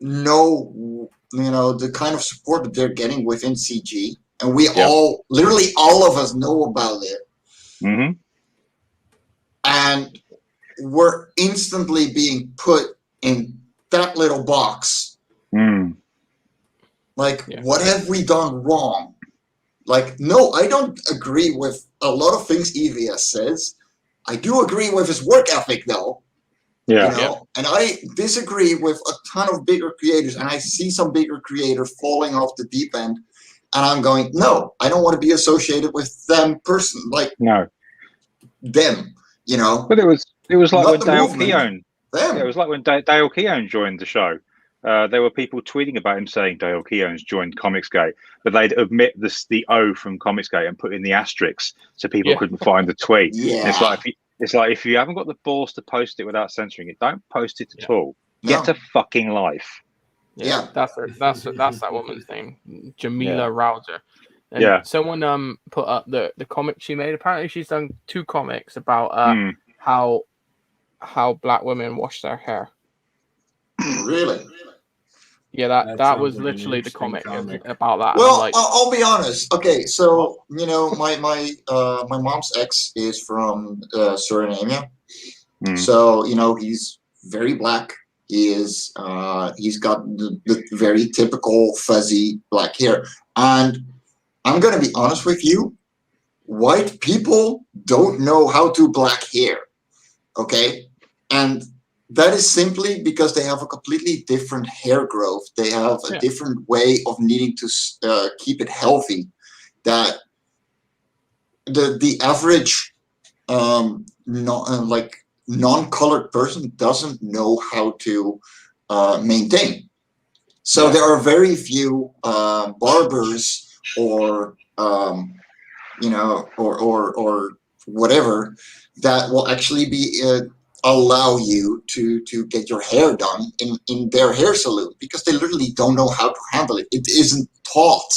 know, the kind of support that they're getting within CG, and we literally all of us know about it.
Mm-hmm.
And we're instantly being put in that little box. Like, what have we done wrong? Like, no, I don't agree with a lot of things EVS says. I do agree with his work ethic, though. And I disagree with a ton of bigger creators, and I see some bigger creators falling off the deep end, and I'm going, no, I don't want to be associated with them them.
But it was like when Dale Keown. Yeah, it was like when Dale Keown joined the show. There were people tweeting about him saying Dale Keown's joined Comicsgate, but they'd omit the O from Comicsgate and put in the asterisks so people couldn't find the tweet.
Yeah.
It's like if you haven't got the balls to post it without censoring it, don't post it at all. Get a fucking life.
Yeah, that's that woman's name, Jamila Rouser. And someone put up the comic she made. Apparently, she's done 2 comics about how black women wash their hair.
Really?
Yeah, that was literally the comic about that.
Well, I'll be honest. Okay, so my mom's ex is from Suriname, so he's very black. He is he's got the very typical fuzzy black hair, and I'm gonna be honest with you, white people don't know how to black hair, okay, and that is simply because they have a completely different hair growth. They have a different way of needing to keep it healthy. That the average non-colored person doesn't know how to maintain. So there are very few barbers or or whatever that will actually be allow you to get your hair done in their hair salon, because they literally don't know how to handle it. It isn't taught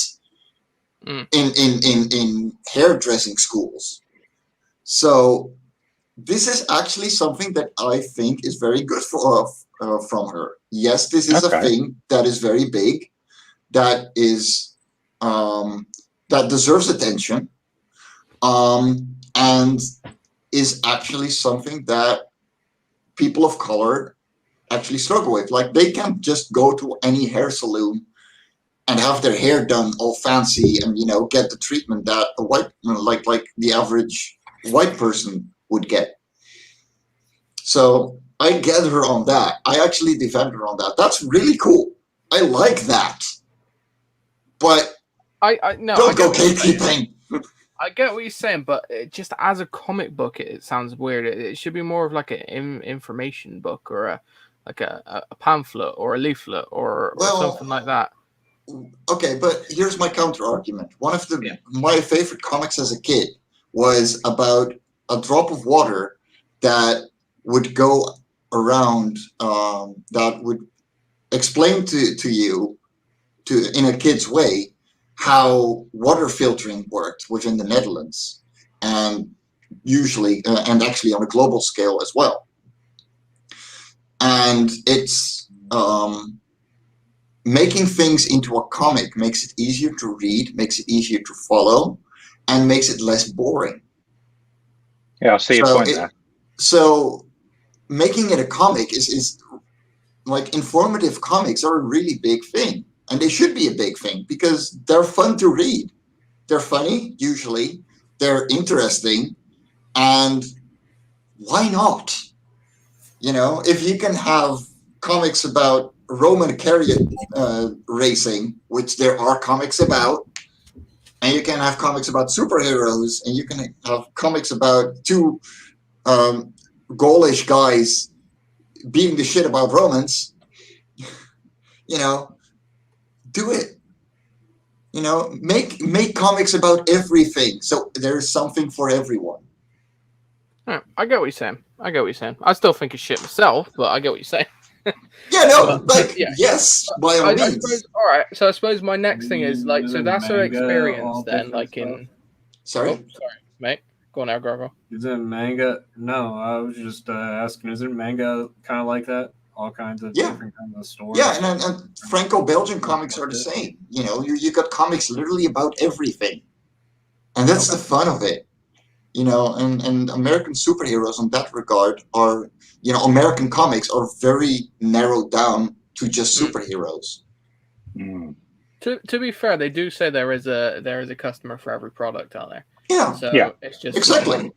in hairdressing schools. So this is actually something that I think is very good from her. Yes, this is a thing that is very big, that is that deserves attention, and is actually something that people of color actually struggle with. Like, they can't just go to any hair salon and have their hair done all fancy and get the treatment that a white like the average white person would get. So I get her on that. I actually defend her on that. That's really cool. I like that. But don't go gatekeeping.
I get what you're saying, but just as a comic book, it sounds weird. It should be more of like an information book, or a pamphlet, or a leaflet, or something like that.
Okay, but here's my counter argument. One of my favorite comics as a kid was about a drop of water that would go around, that would explain to you in a kid's way how water filtering worked within the Netherlands, and usually and actually on a global scale as well. And it's making things into a comic makes it easier to read, makes it easier to follow, and makes it less boring.
Yeah, I see your point there.
So making it a comic is like, informative comics are a really big thing. And they should be a big thing because they're fun to read. They're funny, usually. They're interesting. And why not? If you can have comics about Roman chariot racing, which there are comics about, and you can have comics about superheroes, and you can have comics about 2 Gaulish guys beating the shit about Romans, You know, do it. You know, make comics about everything, so there's something for everyone.
I get what you're saying. I still think it's shit myself, but I get what you're saying.
Yeah, no, yes, by all means.
I suppose, all right, so I suppose my next thing is like, so that's her
Manga,
experience
all
then,
different
like
stuff.
in.
Sorry,
Sorry, mate. Go on now, Gargo.
Is it manga? No, I was just asking. Is it manga kind of like that? All kinds of different kinds of stories.
Yeah, and Franco-Belgian comics are the same. You know, you got comics literally about everything, and that's the fun of it. You know, and American superheroes in that regard are, you know, American comics are very narrowed down to just superheroes.
To be fair, they do say there is a customer for every product out there.
Yeah.
So it's just
exactly.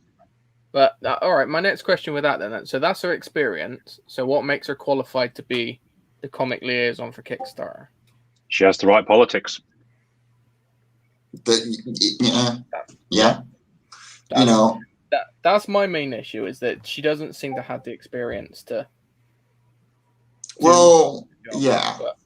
But all right, my next question with that then. So that's her experience. So what makes her qualified to be the comic liaison for Kickstarter?
She has the right politics.
Yeah. You know,
that's my main issue, is that she doesn't seem to have the experience to.
Well, yeah.
But,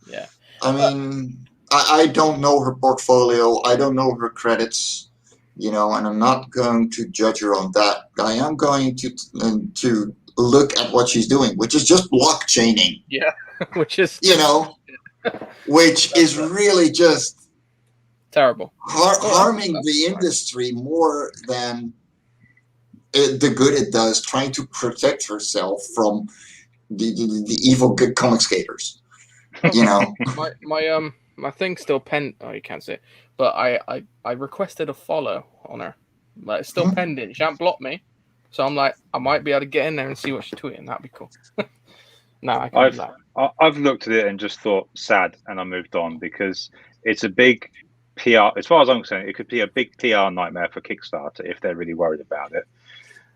yeah.
I mean, I don't know her portfolio. I don't know her credits. You know, and I'm not going to judge her on that. I am going to look at what she's doing, which is just blockchaining.
Yeah, which is,
you know, which is really just
terrible,
harming the industry more than the good it does, trying to protect herself from the evil good comic skaters. You know,
my thing's still pending. Oh, you can't see it, but I requested a follow on her. Like, it's still pending. She hasn't blocked me, so I'm like, I might be able to get in there and see what she's tweeting. That'd be cool. No, I can do that.
I've looked at it and just thought sad, and I moved on, because it's a big PR. As far as I'm concerned, it could be a big PR nightmare for Kickstarter if they're really worried about it.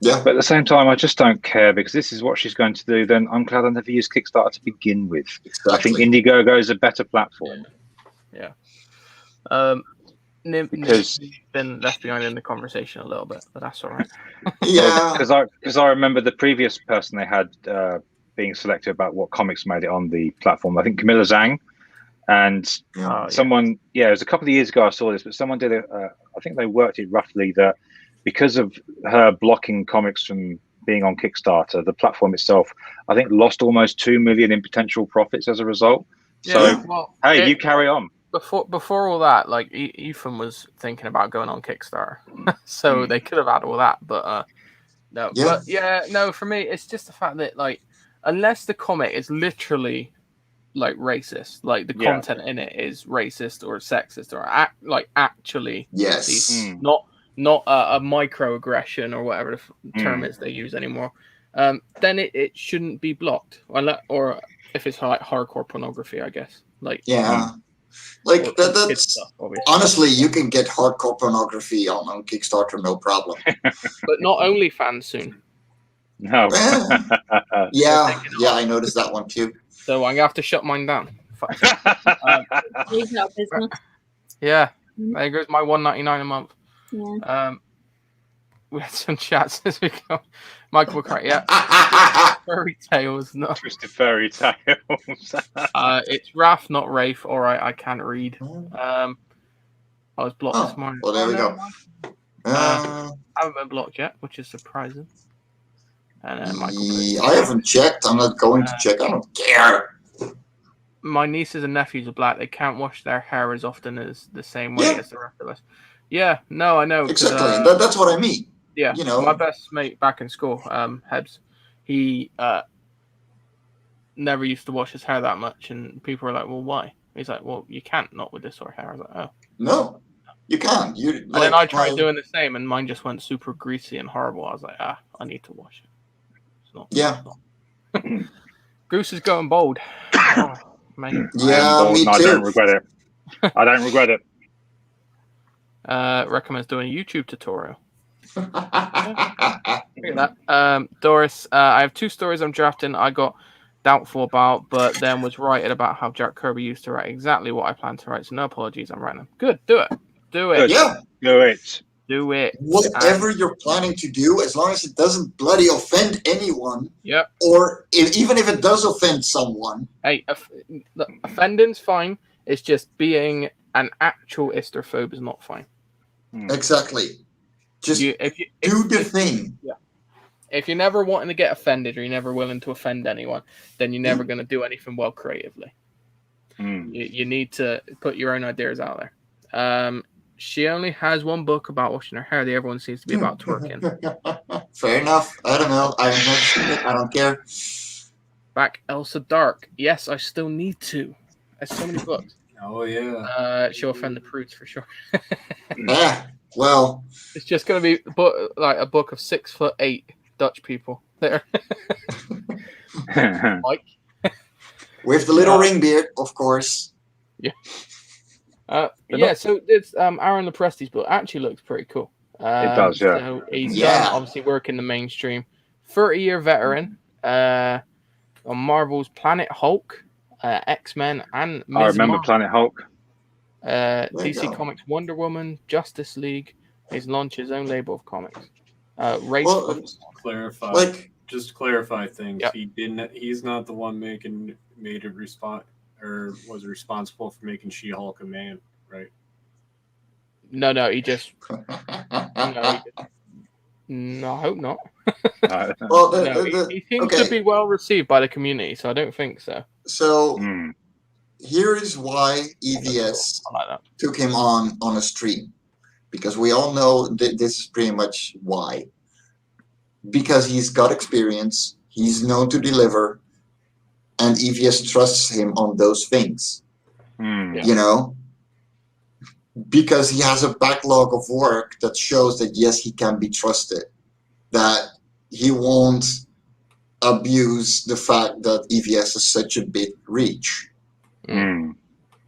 Yeah.
But at the same time, I just don't care, because this is what she's going to do. Then I'm glad I never used Kickstarter to begin with.
Exactly.
I think Indiegogo is a better platform.
Yeah.
Because
Nim's been left behind in the conversation a little bit, but that's all right.
Yeah.
Because I remember the previous person they had being selected about what comics made it on the platform. I think Camilla Zhang. And someone, it was a couple of years ago I saw this, but someone did it. I think they worked it roughly that because of her blocking comics from being on Kickstarter, the platform itself, I think, lost almost 2 million in potential profits as a result.
Yeah,
so, hey, you carry on.
Before all that, like, Ethan was thinking about going on Kickstarter, so they could have had all that, but no.
Yeah.
But yeah, no, for me, it's just the fact that, like, unless the comic is literally like racist, like the content in it is racist or sexist or actually not a microaggression or whatever the term is they use anymore, then it shouldn't be blocked, or if it's like hardcore pornography, I guess. Like
like that's
stuff,
honestly, you can get hardcore pornography on Kickstarter, no problem.
But not OnlyFans soon.
No.
yeah, I noticed that one too.
So I'm gonna have to shut mine down. Yeah, there goes my $1.99 a month.
Yeah.
We had some chats as we go. Michael McCray, furry tales, no.
Twisted fairy tales.
It's Raph, not Rafe. All right, I can't read. I was blocked this morning.
Well, there we go.
I haven't been blocked yet, which is surprising. And
I haven't checked. I'm not going to check. I don't care.
My nieces and nephews are black. They can't wash their hair as often as the same way as the rest of us. Yeah, no, I know.
Exactly. That's what I mean.
Yeah,
you know,
my best mate back in school, Hebs, he never used to wash his hair that much, and people were like, "Well, why?" He's like, "Well, you can't not with this sort of hair." I was like, "Oh,
no, you can't."
And then I tried doing the same, and mine just went super greasy and horrible. I was like, I need to wash it. It's not.
Yeah.
Goose is going bold. Oh, man.
Yeah, me too.
I don't regret it. I don't regret it.
Recommends doing a YouTube tutorial. Look at that. Doris, I have 2 stories I'm drafting. I got doubtful about, but then was righted about how Jack Kirby used to write exactly what I planned to write. So no apologies, I'm writing them. Good, do it.
Yeah,
do it.
Do it.
Whatever you're planning to do, as long as it doesn't bloody offend anyone.
Yep.
Or even if it does offend someone.
Hey, look, offending's fine. It's just being an actual istrophobe is not fine.
Exactly. Just do the thing.
Yeah. If you're never wanting to get offended or you're never willing to offend anyone, then you're never going to do anything well creatively. You need to put your own ideas out there. She only has one book about washing her hair. The other one seems to be about twerking.
Fair enough. I don't know. I have never seen it. I don't care.
Back Elsa Dark. Yes, I still need to. There's so many books.
Oh yeah.
She'll offend the prudes for sure.
Yeah. Well,
it's just going to be like a book of 6'8" Dutch people there. Mike.
With the little ring beard, of course.
Yeah. So it's Aaron Lepresti's book actually looks pretty cool.
It does, yeah.
So he's obviously working the mainstream. 30-year veteran on Marvel's Planet Hulk, X-Men, and Ms.
I remember
Marvel.
Planet Hulk.
DC Comics Wonder Woman, Justice League. He's launched his own label of comics.
Just clarify things.
Yep.
He's not the one was responsible for making She-Hulk a man, right?
No, he just. No, I hope not.
Well,
he seems to be well received by the community, so I don't think so.
So here is why EVS took him on a stream, because we all know that this is pretty much why. Because he's got experience, he's known to deliver, and EVS trusts him on those things. You know, because he has a backlog of work that shows that yes, he can be trusted, that he won't abuse the fact that EVS has such a big reach. You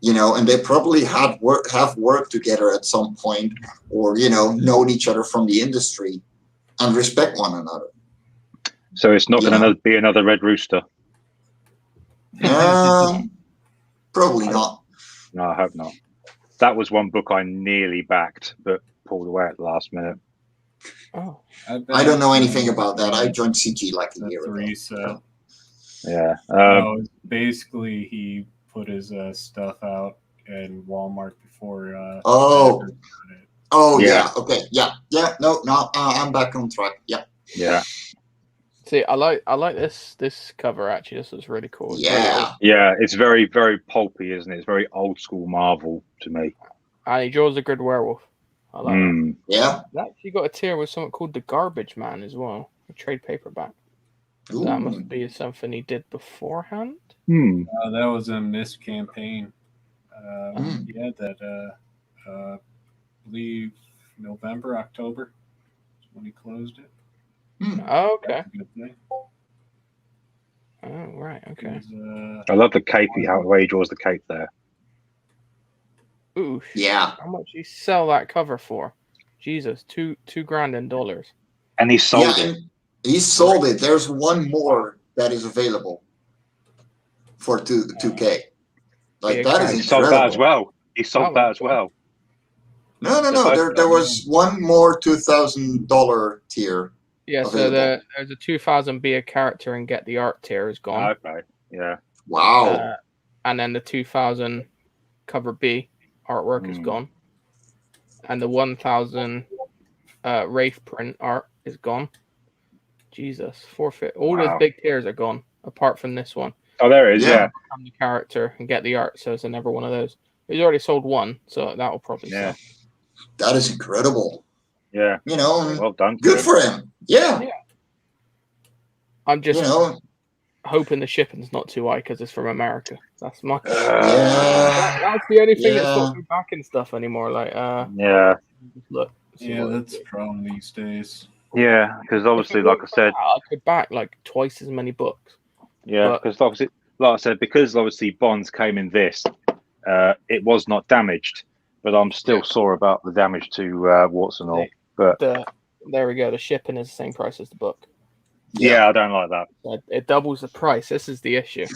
know, and they probably have worked together at some point, or known each other from the industry and respect one another.
So it's not going to be another Red Rooster.
Probably not.
No, I hope not. That was one book I nearly backed, but pulled away at the last minute.
Oh,
I don't know anything about that. I joined CG like a year ago.
Yeah.
Basically, he put his stuff out in Walmart before.
Yeah. Okay. Yeah. No. I'm back on track. Yeah.
Yeah.
See, I like this cover actually. This is really cool.
Yeah.
Yeah, it's very, very pulpy, isn't it? It's very old school Marvel to me.
And he draws a good werewolf. I like that.
Yeah.
He actually got a tier with something called The Garbage Man as well, a trade paperback. So that must be something he did beforehand.
That was a missed campaign. He had that, I believe, November, October when he closed it.
Oh, okay.
That's a good thing.
Oh, right. Okay.
I love the cape, the way he draws the cape there.
Ooh.
Yeah.
How much you sell that cover for? Jesus, $2,000 in dollars.
And he sold it.
He sold it. There's one more that is available for 2K. Like that is incredible.
He sold that as well. He sold that as well.
No. There was one more $2,000 tier.
Yeah,
available.
so there's a 2,000 be a character and get the art tier is gone.
Okay. Yeah.
Wow.
And then the 2,000 cover B artwork is gone. And the 1,000 Wraith print art is gone. Jesus, forfeit. All those big tiers are gone, apart from this one.
Oh, there it is, yeah.
Become the character and get the art, so it's another one of those. He's already sold one, so that will probably sell.
That is incredible.
Yeah.
Well
done.
Good for him. Yeah.
I'm just hoping the shipping's not too high because it's from America. That's my. That's the only thing that's got me back and stuff anymore. Like, look.
That's a problem these days.
Yeah, because obviously, like I said,
I could back like twice as many books.
Yeah, because obviously, like I said, because obviously Bonds came in this, it was not damaged, but I'm still sore about the damage to Warts and all. But
there we go. The shipping is the same price as the book.
Yeah, I don't like that.
It doubles the price. This is the issue.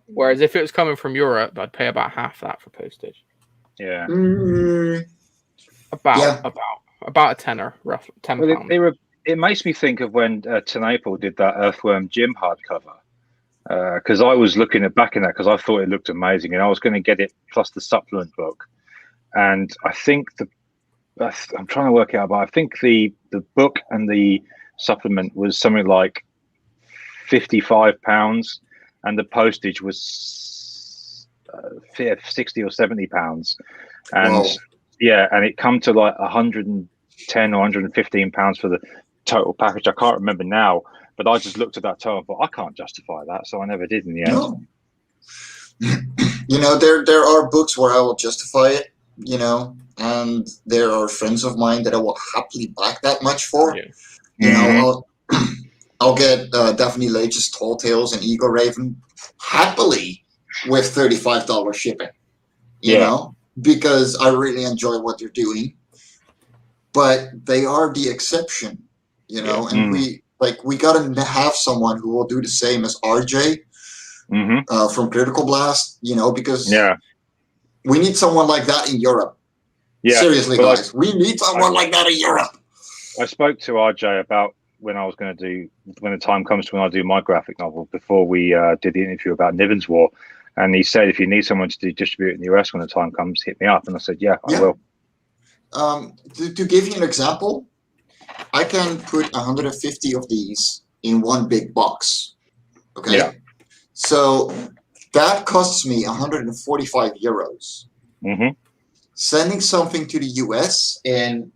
Whereas if it was coming from Europe, I'd pay about half that for postage.
Yeah.
About. about a tenner, roughly £10.
Well, it makes me think of when Tenaple did that Earthworm Jim hardcover. Because I was looking at back in that because I thought it looked amazing, and I was going to get it plus the supplement book. And I think I'm trying to work it out, but I think the book and the supplement was something like £55, and the postage was 60 or £70, and
Whoa.
yeah, and it come to like 110 or 115 pounds for the total package. I can't remember now, but I just looked at that total and thought I can't justify that, so I never did in the end.
No. You know, there are books where I will justify it, you know, and there are friends of mine that I will happily back that much for.
Yeah.
You know, I'll get Daphne Leitch's Tall Tales and Eagle Raven happily with $35 shipping, you know, because I really enjoy what they're doing. But they are the exception, you know, and we gotta have someone who will do the same as RJ from Critical Blast, you know, because we need someone like that in Europe. Yeah. Seriously, guys, we need someone like that in Europe.
I spoke to RJ about when I was going to do, when the time comes to when I do my graphic novel, before we did the interview about Niven's War. And he said, if you need someone to distribute it in the US when the time comes, hit me up. And I said, yeah, I will.
To give you an example, I can put 150 of these in one big box. Okay. Yeah. So that costs me 145 euros. Sending something to the US in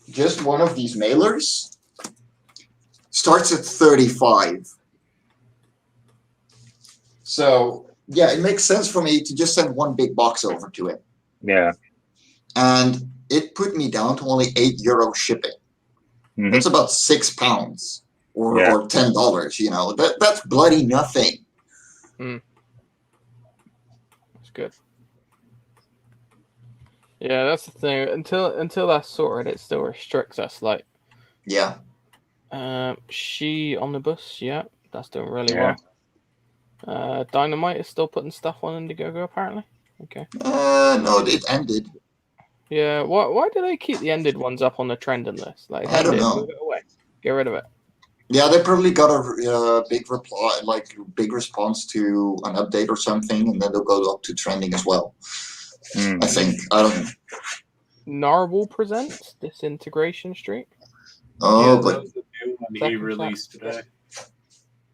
just one of these mailers starts at 35. So yeah, it makes sense for me to just send one big box over to it.
Yeah.
And it put me down to only €8 shipping. That's about £6 or $10, you know. That's bloody nothing.
That's good. Yeah, that's the thing. Until that's sorted, it still restricts us. Like, She Omnibus, that's doing really well. Dynamite is still putting stuff on Indiegogo, apparently. Okay.
No, it ended.
Yeah. Why do they keep the ended ones up on the trending list? Like,
I don't know.
Move it away. Get rid of it.
Yeah, they probably got a big reply, like big response to an update or something, and then they'll go up to trending as well. I think. I don't know.
Narwhal presents Disintegration Street.
Oh,
that
but
was the new one he released today.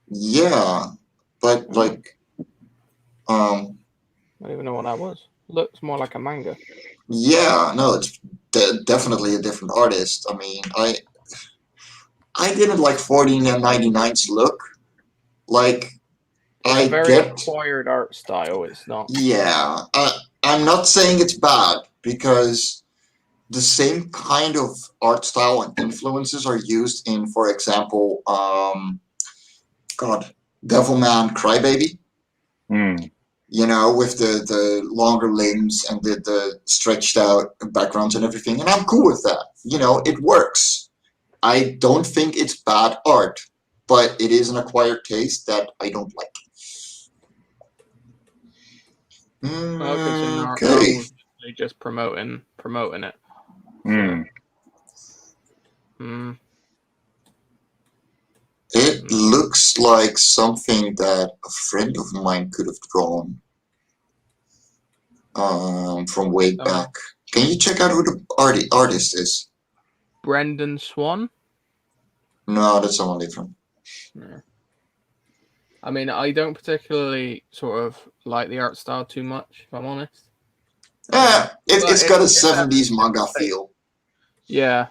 Yeah, but like,
I don't even know what that was. Looks more like a manga.
Yeah, no, it's definitely a different artist. I mean, I didn't like 1499's look. Like,
It's a very acquired art style. It's not.
Yeah, I'm not saying it's bad, because the same kind of art style and influences are used in, for example, Devilman Crybaby. You know, with the longer limbs and the stretched out backgrounds and everything, and I'm cool with that. You know, it works. I don't think it's bad art, but it is an acquired taste that I don't like.
Okay. They just promoting it.
It looks like something that a friend of mine could have drawn from way back. Can you check out who the artist is?
Brendan Swan?
No, that's someone different.
Yeah. I mean, I don't particularly sort of like the art style too much, if I'm honest.
Yeah, it's got a 70s manga feel.
Yeah.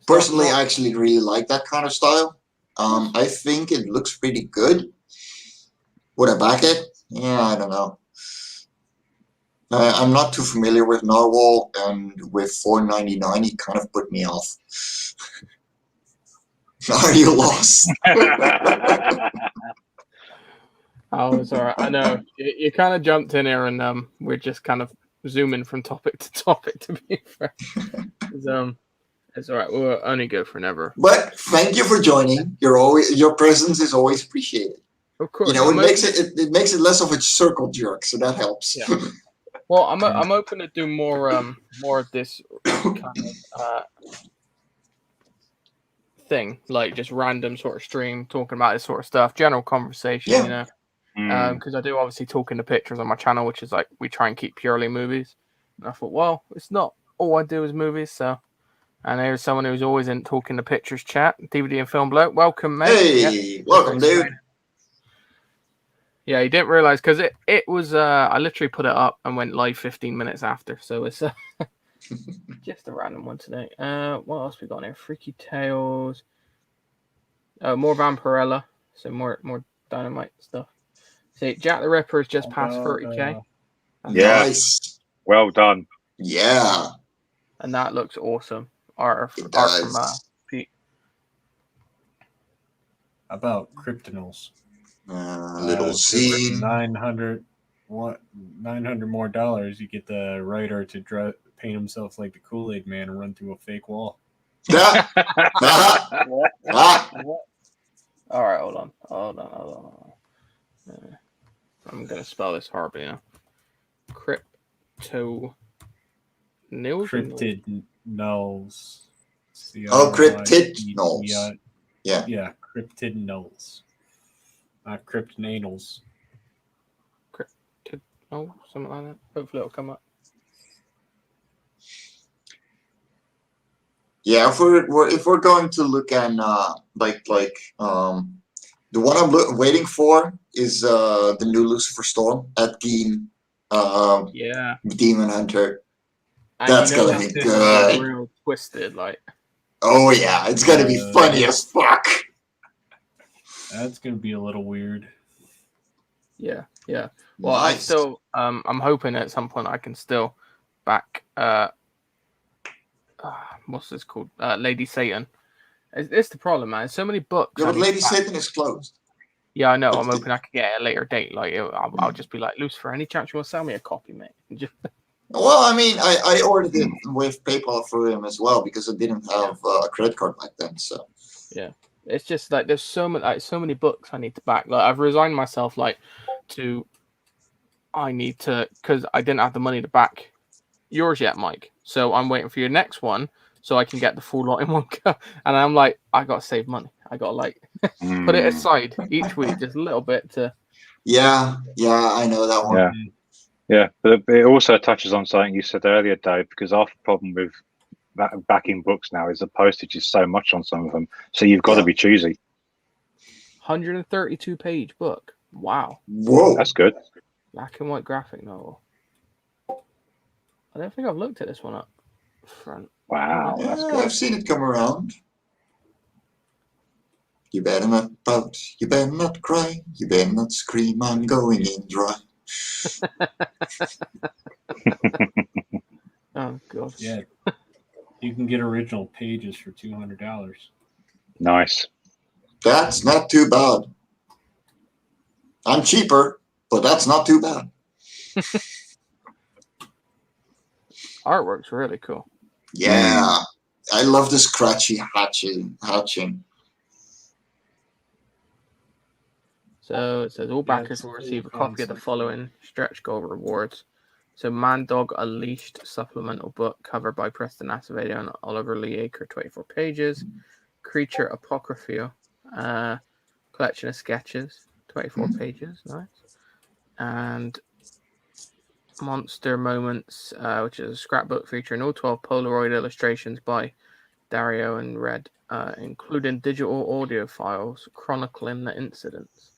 Personally, I actually really like that kind of style. I think it looks pretty good. Would I back it? Yeah, I don't know. I'm not too familiar with Narwhal, and with $4.99, he kind of put me off. Are you lost?
Oh, it's all right. I know you kind of jumped in here, and we're just kind of zooming from topic to topic. To be fair, it's all right. We'll only go for an hour.
But thank you for joining. Your presence is always appreciated.
Of course,
you know, it makes it less of a circle jerk, so that helps.
Yeah. Well, I'm open to do more of this kind of thing, like just random sort of stream talking about this sort of stuff, general conversation, you know. Because I do obviously talk into pictures on my channel, which is like we try and keep purely movies. And I thought, well, it's not all I do is movies, so. And there's someone who's always in talking to pictures chat, DVD and film bloke. Welcome, mate.
Hey, welcome, dude.
Yeah, you didn't realize because it was I literally put it up and went live 15 minutes after, so it's just a random one today. What else we got here? Freaky Tales. More Vampirella, so more Dynamite stuff. See, Jack the Ripper has just passed 30K.
Nice.
Well done.
Yeah.
And that looks awesome. Art from Pete.
How about Kryptonals?
Little scene.
900 more dollars. You get the writer to paint himself like the Kool-Aid Man and run through a fake wall.
All right, hold on. I'm gonna spell this horribly now. Cryptid
nulls.
Oh, cryptid nulls.
Yeah, cryptid nulls. Not cryptanals.
Cryptid null, something like that. Hopefully it'll come up.
Yeah, if we're going to look at the one I'm waiting for is the new Lucifer Storm at Demon Hunter.
And
that's gonna be good.
Real twisted, like.
Oh yeah, it's gonna be funny as fuck.
That's gonna be a little weird.
Yeah. Well, nice. I still, I'm hoping at some point I can still back. What's this called? Lady Satan. It's the problem, man. So many books.
Yeah, but Lady Satan is closed.
Yeah, I know. I'm hoping I can get it at a later date. Like, I'll just be like, Lucifer, any chance you want to sell me a copy, mate?
Well, I mean, I ordered it with PayPal for him as well because I didn't have a credit card back then. So
yeah, it's just like there's so many books I need to back. Like I've resigned myself because I didn't have the money to back yours yet, Mike. So I'm waiting for your next one so I can get the full lot in one go. And I'm like, I gotta save money. I gotta put it aside each week, just a little bit to.
Yeah, I know that one.
Yeah, but it also touches on something you said earlier, Dave, because our problem with backing books now is the postage is so much on some of them. So you've got to be choosy.
132-page book. Wow.
Whoa.
That's good.
Black and white graphic novel. I don't think I've looked at this one up front.
Wow.
Yeah, I've seen it come around. You better not pout. You better not cry. You better not scream. I'm going in dry.
Oh god.
Yeah. You can get original pages for $200.
Nice.
That's not too bad. I'm cheaper, but that's not too bad.
Artwork's really cool.
Yeah. I love the scratchy hatching.
So it says all backers will receive a copy of the following stretch goal rewards. So Man Dog Unleashed supplemental book cover by Preston Acevedo and Oliver Leaker, 24 pages. Creature Apocryphal, collection of sketches, 24 pages, nice. And Monster Moments, which is a scrapbook featuring all 12 Polaroid illustrations by Dario and Red, including digital audio files chronicling the incidents.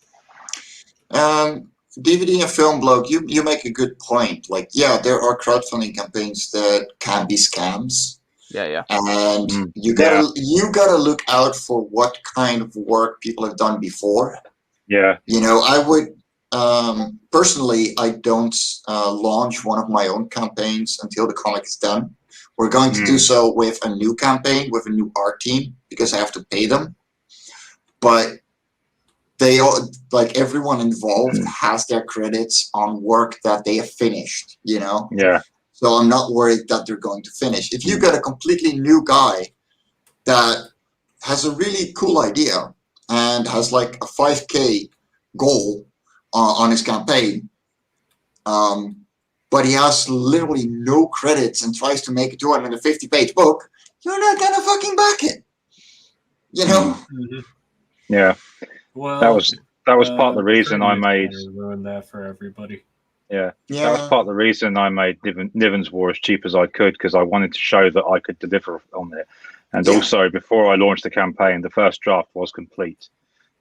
DVD and film blog, you make a good point. Like, yeah, there are crowdfunding campaigns that can be scams.
Yeah.
And you gotta look out for what kind of work people have done before.
Yeah.
You know, I would personally, I don't launch one of my own campaigns until the comic is done. We're going to do so with a new campaign, with a new art team, because I have to pay them. But they all, like everyone involved has their credits on work that they have finished, you know?
Yeah.
So I'm not worried that they're going to finish. If you get a completely new guy that has a really cool idea and has like a 5K goal on his campaign, but he has literally no credits and tries to make a 250-page book, you're not gonna fucking back it. You know?
Mm-hmm.
Yeah.
Well,
that was part of the reason I made.
Ruined that for everybody.
Yeah, that was part of the reason I made Niven's War as cheap as I could, because I wanted to show that I could deliver on it. And also, before I launched the campaign, the first draft was complete.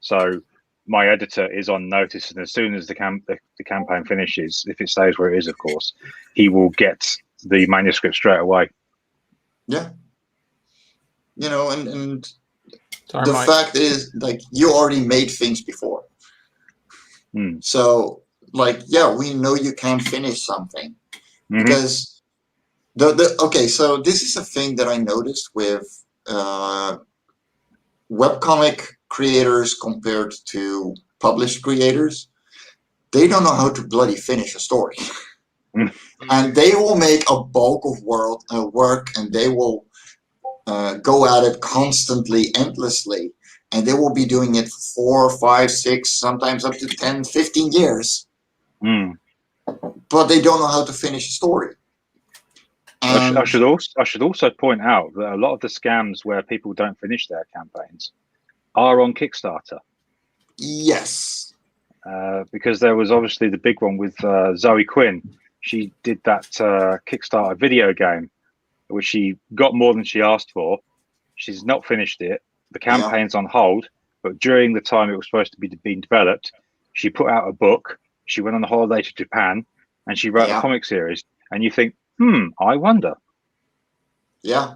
So my editor is on notice, and as soon as the campaign finishes, if it stays where it is, of course, he will get the manuscript straight away.
Yeah. You know, and
Sorry,
the
Mike.
fact is, like, you already made things before. So, like, yeah, we know you can finish something. Because okay, so this is a thing that I noticed with webcomic creators compared to published creators. They don't know how to bloody finish a story. And they will make a bulk of work, and they will go at it constantly, endlessly, and they will be doing it for 4, 5, 6, sometimes up to 10, 15 years. But they don't know how to finish a story.
I should also point out that a lot of the scams where people don't finish their campaigns are on Kickstarter.
Yes.
Because there was obviously the big one with Zoe Quinn. She did that Kickstarter video game, which she got more than she asked for. She's not finished it. The campaign's on hold, but during the time it was supposed to be being developed, she put out a book. She went on a holiday to Japan, and she wrote a comic series. And you think, I wonder.
Yeah.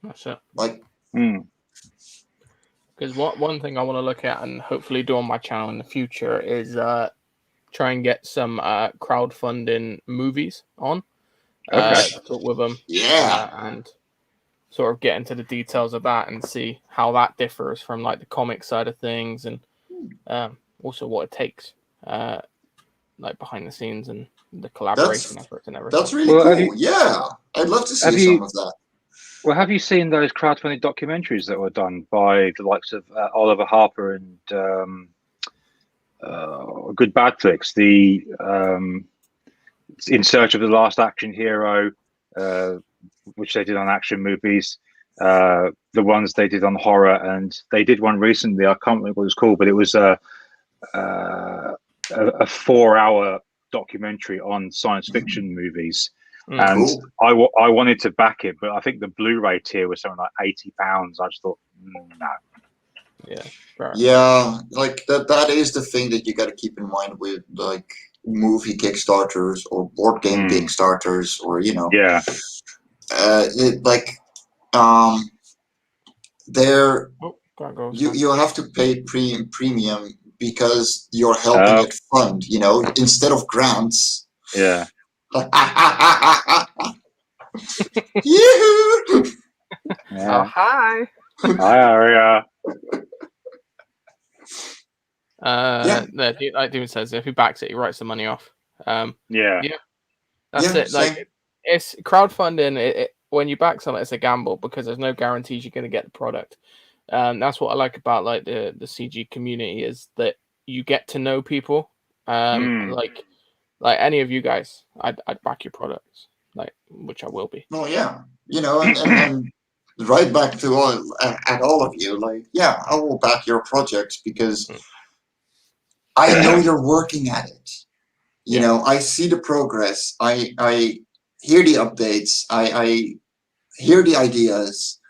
That's it.
Like,
because one thing I want to look at and hopefully do on my channel in the future is try and get some crowdfunding movies on. Talk with them. And sort of get into the details of that and see how that differs from like the comic side of things, and also what it takes, like behind the scenes and the collaboration efforts and everything.
That's really cool. Yeah, I'd love to see some of that.
Well, have you seen those crowdfunding documentaries that were done by the likes of Oliver Harper and Good Bad Flicks? The In Search of the Last Action Hero, which they did on action movies, the ones they did on horror, and they did one recently. I can't remember what it was called, but it was a 4-hour documentary on science fiction movies. And I wanted to back it, but I think the Blu-ray tier was something like £80. I just thought, no.
Yeah, like that is the thing that you got to keep in mind with like movie Kickstarters or board game Kickstarters, or there you have to pay premium because you're helping it fund, instead of grants.
Yeah.
Yoo-hoo!
Oh, hi.
Hi, Aria.
Like Demon says, if he backs it, he writes the money off. That's it.
Same.
Like, it's crowdfunding. When you back something, it's a gamble because there's no guarantees you're going to get the product. That's what I like about like the CG community, is that you get to know people. Like any of you guys, I'd back your products, like, which I will be.
Well, yeah, and right back to all of you, like, yeah, I will back your projects because I know you're working at it. I see the progress. I hear the updates. I hear the ideas,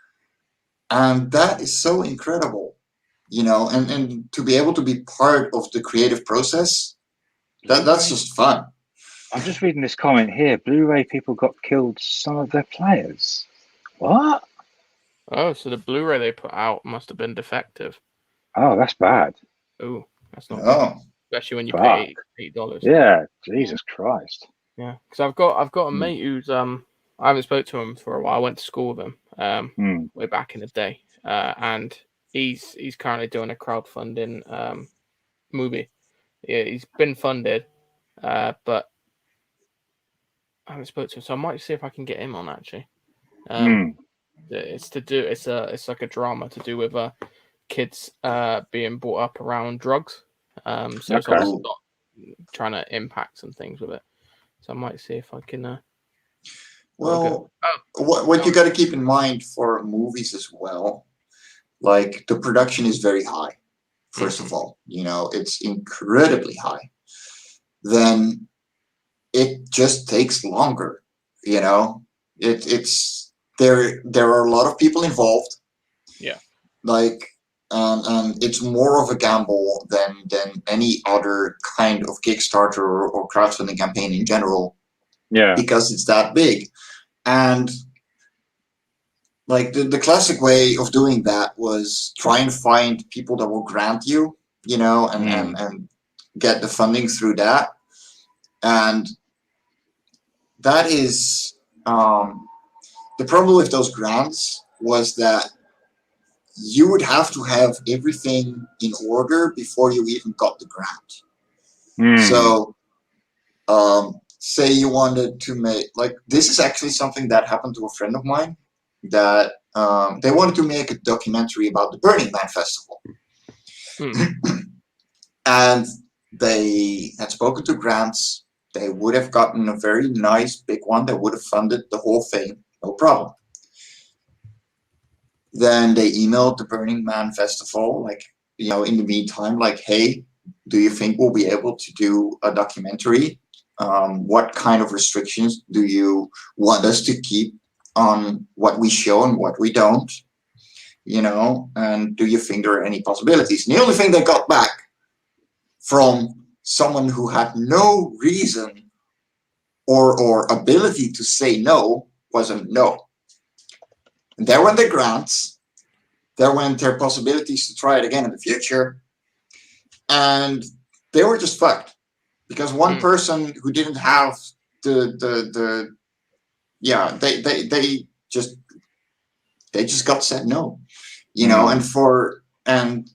and that is so incredible. And to be able to be part of the creative process. That's just fun.
I'm just reading this comment here. Blu-ray people got killed some of their players. What?
Oh, so the Blu-ray they put out must have been defective.
Oh, that's bad.
Oh, that's not good. Especially when you pay $8.
Yeah, Jesus Christ.
Yeah, because I've got a mate who's I haven't spoke to him for a while. I went to school with him way back in the day, and he's currently doing a crowdfunding movie. Yeah, he's been funded, but I haven't spoke to him, so I might see if I can get him on actually. It's like a drama to do with kids being brought up around drugs. So it's trying to impact some things with it. So I might see if I can.
Well, what you got to keep in mind for movies as well, like the production is very high. First of all, it's incredibly high. Then it just takes longer. It's there are a lot of people involved.
Yeah.
Like, and it's more of a gamble than any other kind of Kickstarter or crowdfunding campaign in general.
Yeah.
Because it's that big. And like the classic way of doing that was try and find people that will grant you, and get the funding through that. And that is the problem with those grants was that you would have to have everything in order before you even got the grant. So say you wanted to make, like, this is actually something that happened to a friend of mine, that they wanted to make a documentary about the Burning Man Festival. And they had spoken to grants. They would have gotten a very nice big one that would have funded the whole thing, no problem. Then they emailed the Burning Man Festival, like, in the meantime, like, hey, do you think we'll be able to do a documentary? What kind of restrictions do you want us to keep on what we show and what we don't? And do you think there are any possibilities? And the only thing they got back from someone who had no reason or ability to say no was a no. And there went the grants. There went their possibilities to try it again in the future. And they were just fucked. Because one person who didn't have they just got said no. And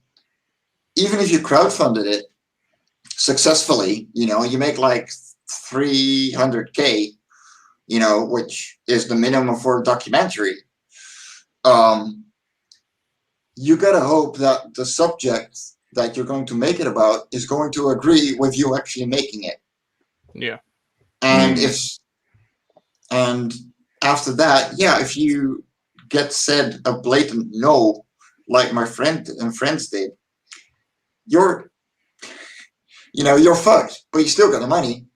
even if you crowdfunded it successfully, you make like 300K, which is the minimum for a documentary. You gotta hope that the subject that you're going to make it about is going to agree with you actually making it.
Yeah.
And and after that, if you get said a blatant no, like my friend and friends did, you're fucked, but you still got the money.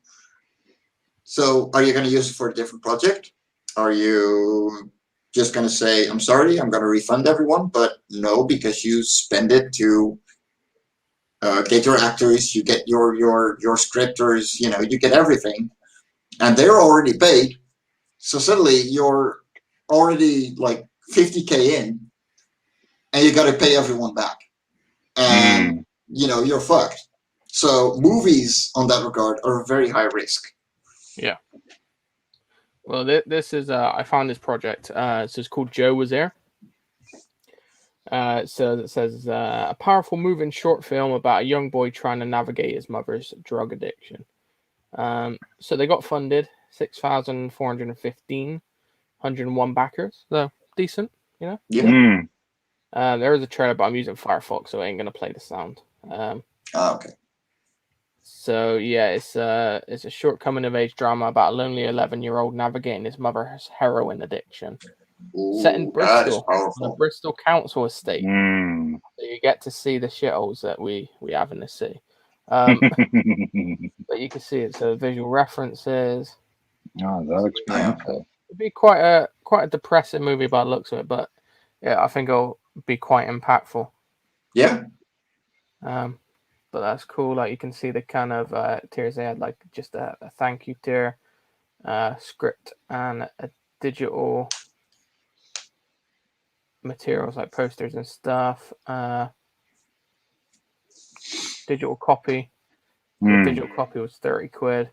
So are you going to use it for a different project? Are you just going to say, I'm sorry, I'm going to refund everyone, but no, because you spend it to get your actors, you get your scripters, you get everything, and they're already paid. So suddenly you're already like 50K in, and you got to pay everyone back, and you're fucked. So movies on that regard are very high risk.
Yeah. Well, this is I found this project. It's called Joe Was There. So it says a powerful moving short film about a young boy trying to navigate his mother's drug addiction. So they got funded 6,415, 101 backers. So decent,
Yeah.
There is a trailer, but I'm using Firefox, so I ain't gonna play the sound.
Okay.
So yeah, it's a short coming of age drama about a lonely 11-year-old navigating his mother's heroin addiction.
Ooh,
Set in Bristol,
that is
on
powerful.
the Bristol Council estate. So you get to see the shitholes that we have in the city. But you can see it. So visual references.
Oh, that looks beautiful.
It'd be quite a depressing movie by the looks of it, but yeah, I think it'll be quite impactful.
Yeah.
But that's cool. Like you can see the kind of tiers they had, like just a thank you tier, script, and a digital materials like posters and stuff. Digital copy. The digital copy was 30 quid.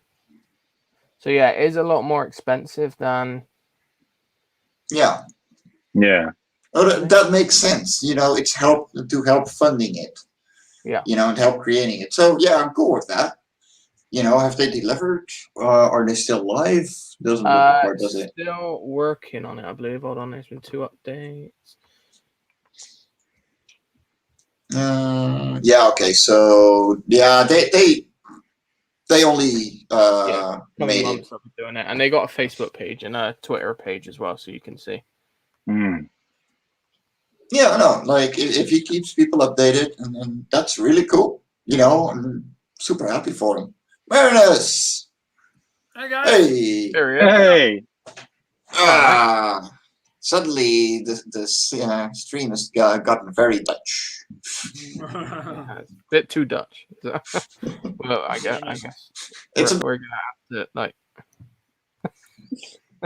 So yeah, it is a lot more expensive than.
Yeah.
Yeah.
Oh, that makes sense. It's help funding it.
Yeah.
And help creating it. So yeah, I'm cool with that. Have they delivered? Are they still live? Doesn't look like, does it?
Still working on it, I believe. Hold on, there's been 2 updates.
Yeah. Okay. So yeah, they They only
Coming
made it.
months of doing it, and they got a Facebook page and a Twitter page as well, so you can see.
Yeah, no, like if he keeps people updated, and that's really cool. You know, I'm super happy for him. Marinus!
Hey guys.
Hey!
Hey!
Suddenly the stream has gotten very Dutch.
Yeah, it's a bit too Dutch. Well, I guess. We're gonna have to like.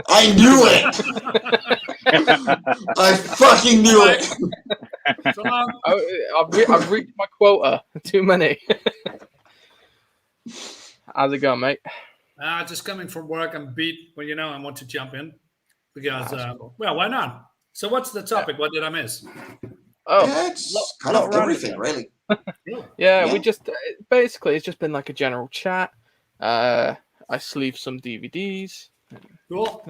I knew it! I fucking knew it!
I've reached my quota. Too many. How's it going, mate?
Just coming from work. I'm beat. Well, you know, I want to jump in because, well, why not? So, what's the topic? What did I miss?
Oh,
yeah, it's kind of everything, really.
Yeah, we just basically it's just been like a general chat. I sleeved some DVDs.
Cool.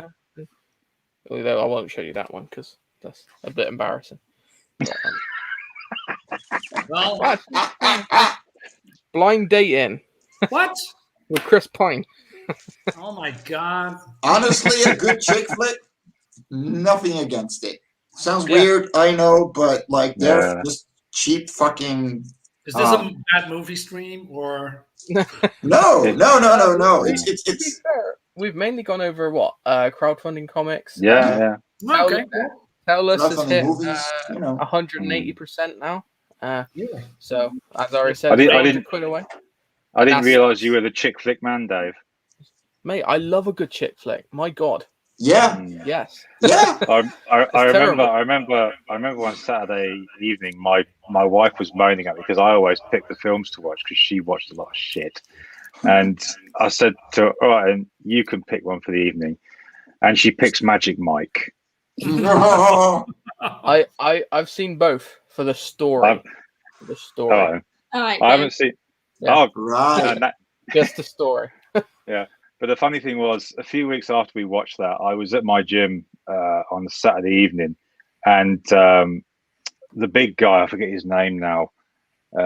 Although I won't show you that one because that's a bit embarrassing.
Well,
Blind dating.
What?
With Chris Pine.
Oh my god.
Honestly, a good chick flick, nothing against it. Sounds weird, I know, but like they're just cheap fucking.
Is this a bad movie stream or?
No. It's
fair. We've mainly gone over what crowdfunding comics.
Yeah.
Okay.
Tell us has hit
movies,
180% now. So as I already said,
I didn't
quid away.
I didn't realize you were the chick flick man, Dave.
Mate, I love a good chick flick. My God.
Yeah.
Yes.
Yeah.
I remember one Saturday evening, my wife was moaning at me because I always pick the films to watch because she watched a lot of shit. And I said to her, all right, and you can pick one for the evening. And she picks Magic Mike.
I've seen both for the story.
Oh,
right,
I haven't seen.
Yeah.
Oh,
right.
Just the story.
Yeah. But the funny thing was, a few weeks after we watched that, I was at my gym on a Saturday evening, and the big guy, I forget his name now,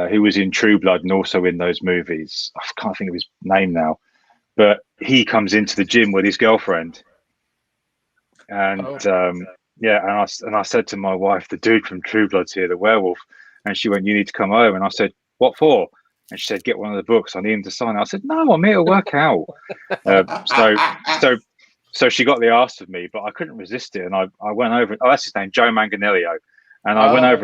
who was in True Blood and also in those movies, I can't think of his name now, but he comes into the gym with his girlfriend, and and I said to my wife, the dude from True Blood's here, the werewolf, and she went, "You need to come home." And I said, "What for?" And she said, "Get one of the books. I need him to sign it." I said, "No, I'm here to work out." So she got the arse of me, but I couldn't resist it, and I went over. Oh, that's his name, Joe Manganiello. And I went over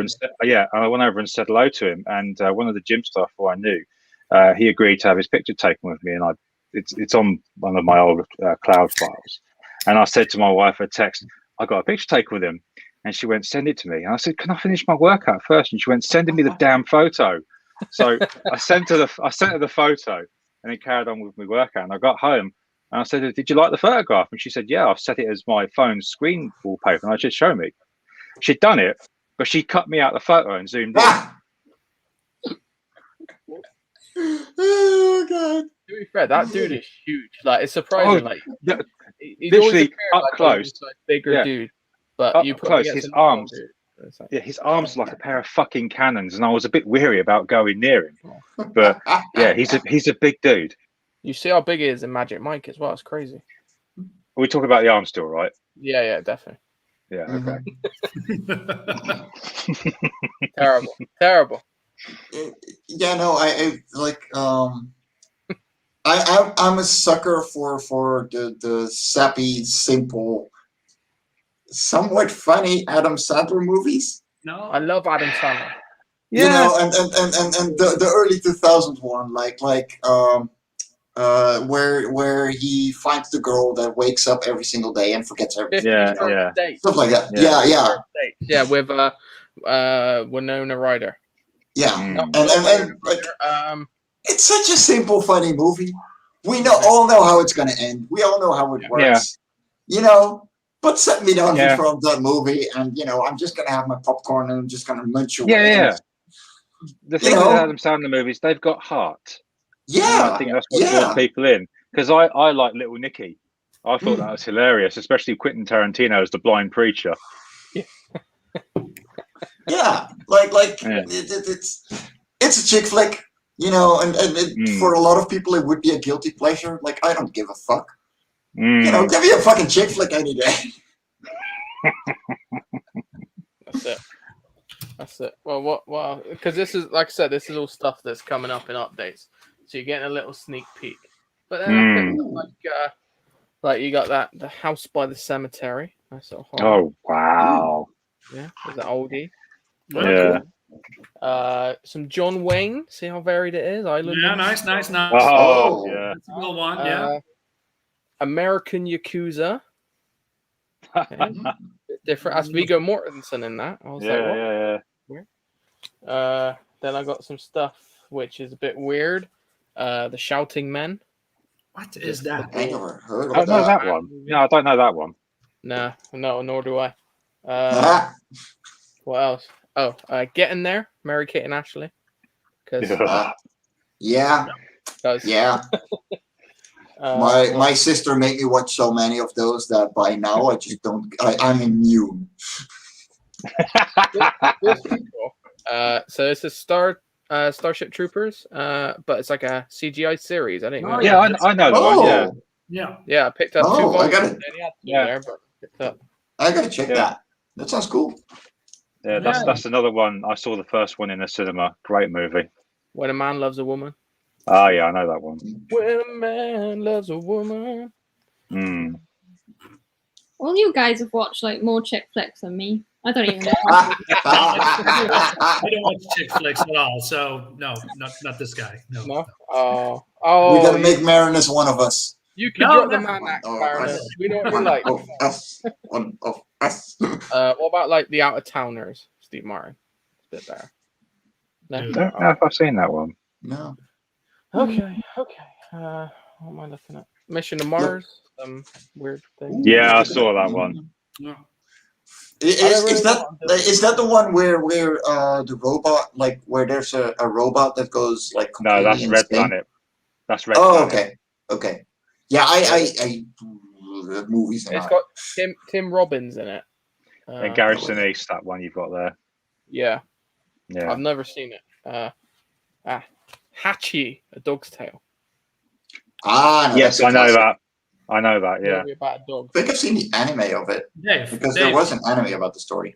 and said hello to him. And one of the gym staff who I knew, he agreed to have his picture taken with me, and it's on one of my old cloud files. And I said to my wife a text, "I got a picture taken with him," and she went, "Send it to me." And I said, "Can I finish my workout first?" And she went, "Sending me the damn photo." So I sent her the photo, and then carried on with my workout. And I got home, and I said, "Did you like the photograph?" And she said, "Yeah, I've set it as my phone's screen wallpaper." And I just showed me. She'd done it, but she cut me out the photo and zoomed in.
Oh god!
To be fair, that dude is huge. Like it's surprising. He's
literally up close,
bigger dude. But
up
you
close, his arms. Yeah, his arms are like a pair of fucking cannons, and I was a bit weary about going near him. But yeah, he's a big dude.
You see how big he is in Magic Mike as well. It's crazy.
We talk about the arm still, right?
Yeah, definitely.
Yeah, okay.
Terrible.
Yeah, no, I like I'm a sucker for the sappy, simple, somewhat funny Adam Sandler movies.
No,
I love Adam Sandler.
You know, and the early 2000s one, like where he finds the girl that wakes up every single day and forgets everything.
Yeah.
Stuff like that. Yeah,
with Winona Ryder.
Yeah, and it's such a simple, funny movie. We all know how it's gonna end. We all know how it works. You know, but set me down in front of that movie, and I'm just gonna have my popcorn and I'm just gonna munch away.
Yeah. The thing with Adam Sandler movies, they've got heart.
Yeah,
I think that's what draws people in. Because I like Little Nicky. I thought that was hilarious, especially Quentin Tarantino as the blind preacher.
Yeah, like it's a chick flick. You know, and for a lot of people, it would be a guilty pleasure. Like, I don't give a fuck. You know, give me a fucking chick flick any day.
That's it. Well, because this is, like I said, this is all stuff that's coming up in updates. So you're getting a little sneak peek. But then I picked up, like you got that The House by the Cemetery. Nice little horror.
Oh wow!
Yeah, is that oldie?
Yeah.
Some John Wayne. See how varied it is. Island.
Yeah, nice.
Oh, yeah.
That's a good one. Yeah.
American Yakuza. Okay. Different. That's Viggo Mortensen in that. I was like, what? Yeah. Then I got some stuff which is a bit weird. The Shouting Men.
What is that?
I never heard
I
of
don't know
that.
that one. No, I don't know that one.
No, nor do I. What else? Oh, Getting There, Mary Kate and Ashley.
Yeah. My sister made me watch so many of those that by now I just don't. I'm immune.
So it's a Starship Troopers, but it's like a CGI series. I didn't.
I know the one.
Yeah. I picked up 2 volumes.
I got it.
There, but picked up.
I gotta check that. That sounds cool.
Yeah, that's another one. I saw the first one in the cinema. Great movie.
When a Man Loves a Woman.
Oh yeah, I know that one.
When a man loves a woman.
All you guys have watched like more chick flicks than me. I don't even know.
I don't watch chick flicks at all. So no, not this guy. No.
Oh.
We gotta make Marinus one of us.
You can drop the man act, Marinus. We know what you like.
One of us.
What about like The Out of Towners, Steve Martin? A bit better.
I don't know if I've seen that one.
No.
Okay. What am I looking at? Mission to Mars. Weird thing.
Yeah, I saw that one.
Yeah.
Is that the one where the robot, like where there's a robot that goes like
No, that's
completely
Red
insane?
Planet. That's Red Planet.
Okay. Yeah, I movies.
It's got Tim Robbins in it.
And Garrison East, that one you've got there.
Yeah.
Yeah.
I've never seen it. Hachi, A Dog's Tale.
No,
yes, I know that. I know that. Yeah.
Movie about a dog.
I think I've seen the anime of it.
Dave,
there was an anime about the story.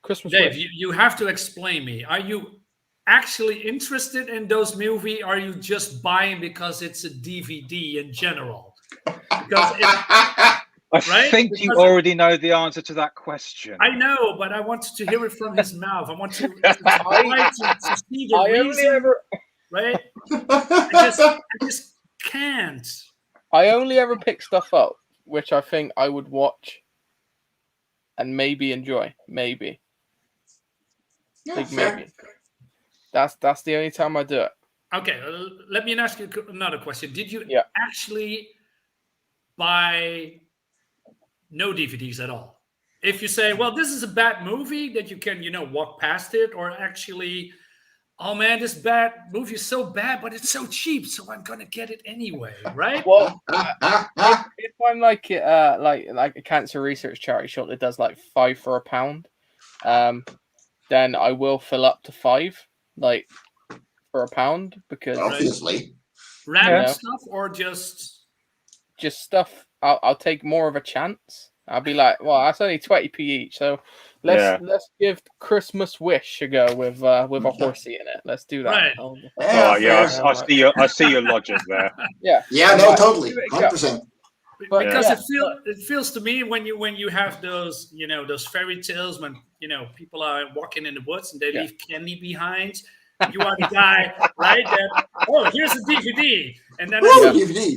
Christmas.
Dave, you have to explain me. Are you actually interested in those movies? Are you just buying because it's a DVD in general? Because
I think you already know the answer to that question.
I know, but I wanted to hear it from his mouth. I want to see the reason. Right? I just can't.
I only ever pick stuff up which I think I would watch and maybe enjoy. Maybe. Maybe. That's the only time I do it.
Okay, let me ask you another question. Did you actually buy no DVDs at all? If you say, well, this is a bad movie, that you can, walk past it, or actually, oh man, this bad movie is so bad, but it's so cheap, so I'm gonna get it anyway, right?
Well, if I'm like a cancer research charity shop that does like 5 for £1, then I will fill up to 5, like for £1, because
obviously
random stuff or just
stuff. I'll take more of a chance. I'll be like, well, that's only 20p each, so let's give Christmas Wish a go with a horsey in it. Let's do that.
Right.
I see your logic there.
Yeah, no, totally, 100%.
Because it feels to me when you have those those fairy tales when people are walking in the woods and they leave candy behind. You are the guy, right? That, here's a DVD, and then
DVD.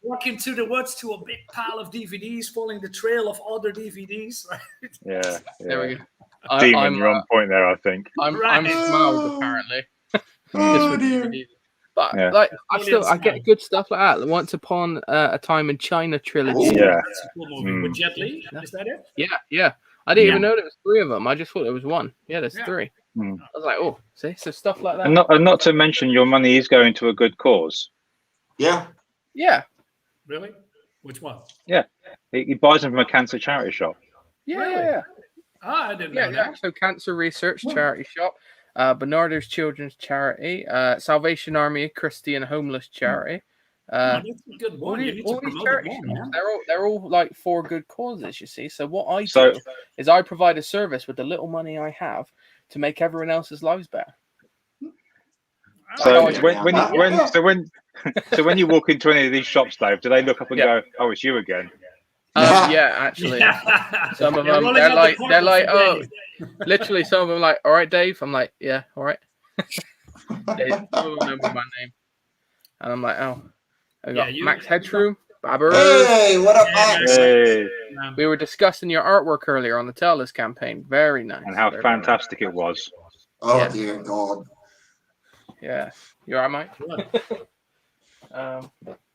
Walk into the woods to a big pile of DVDs, following the trail of other DVDs, right?
Yeah.
There we go.
Demon, you're on point there, I think.
I'm smiled apparently.
Oh dear.
But I get good stuff like that. Once Upon a Time in China trilogy.
That's a cool movie with Jet Li. Is that it?
Yeah. I didn't even know there was 3 of them. I just thought there was 1. Yeah, there's 3. I was like, see, so stuff like that.
And not to mention, your money is going to a good cause.
Yeah.
Really? Which one?
Yeah, he buys them from a cancer charity shop.
Yeah.
I didn't know that.
So cancer research charity shop. Bernardo's Children's Charity, Salvation Army Christian Homeless Charity.
That's a good one. You need to
All these
promote
charities,
it more, man.
they're all like for good causes, you see. So what I do is I provide a service with the little money I have to make everyone else's lives better.
So when you walk into any of these shops, Dave, do they look up and go, "Oh, it's you again"?
Yeah, actually, some of them they're like, oh, literally, some of them like, all right, Dave. I'm like, yeah, all right. Some of them remember my name, and I'm like, oh, I got Max Headroom, babbers.
Hey, what up, Max?
Hey.
We were discussing your artwork earlier on the Tell Us campaign. Very nice,
and how fantastic it was.
Oh dear God.
Yeah, you all right, Mike?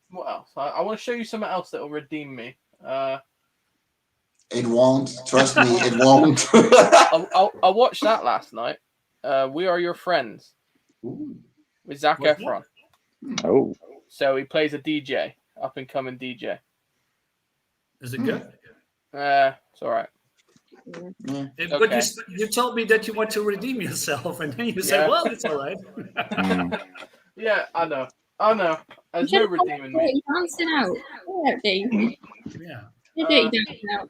What else? I want to show you something else that will redeem me.
It won't. Trust me, it won't.
I watched that last night. We Are Your Friends.
Ooh.
With Zac Efron.
Oh.
So he plays a DJ, up and coming DJ.
Is it good?
It's all right.
But you told me that you want to redeem yourself, and then you said, "Well, it's all right."
Yeah, I know. There's no redeeming me.
Dancing out. Yeah, Dave.
Yeah.
You're dancing out.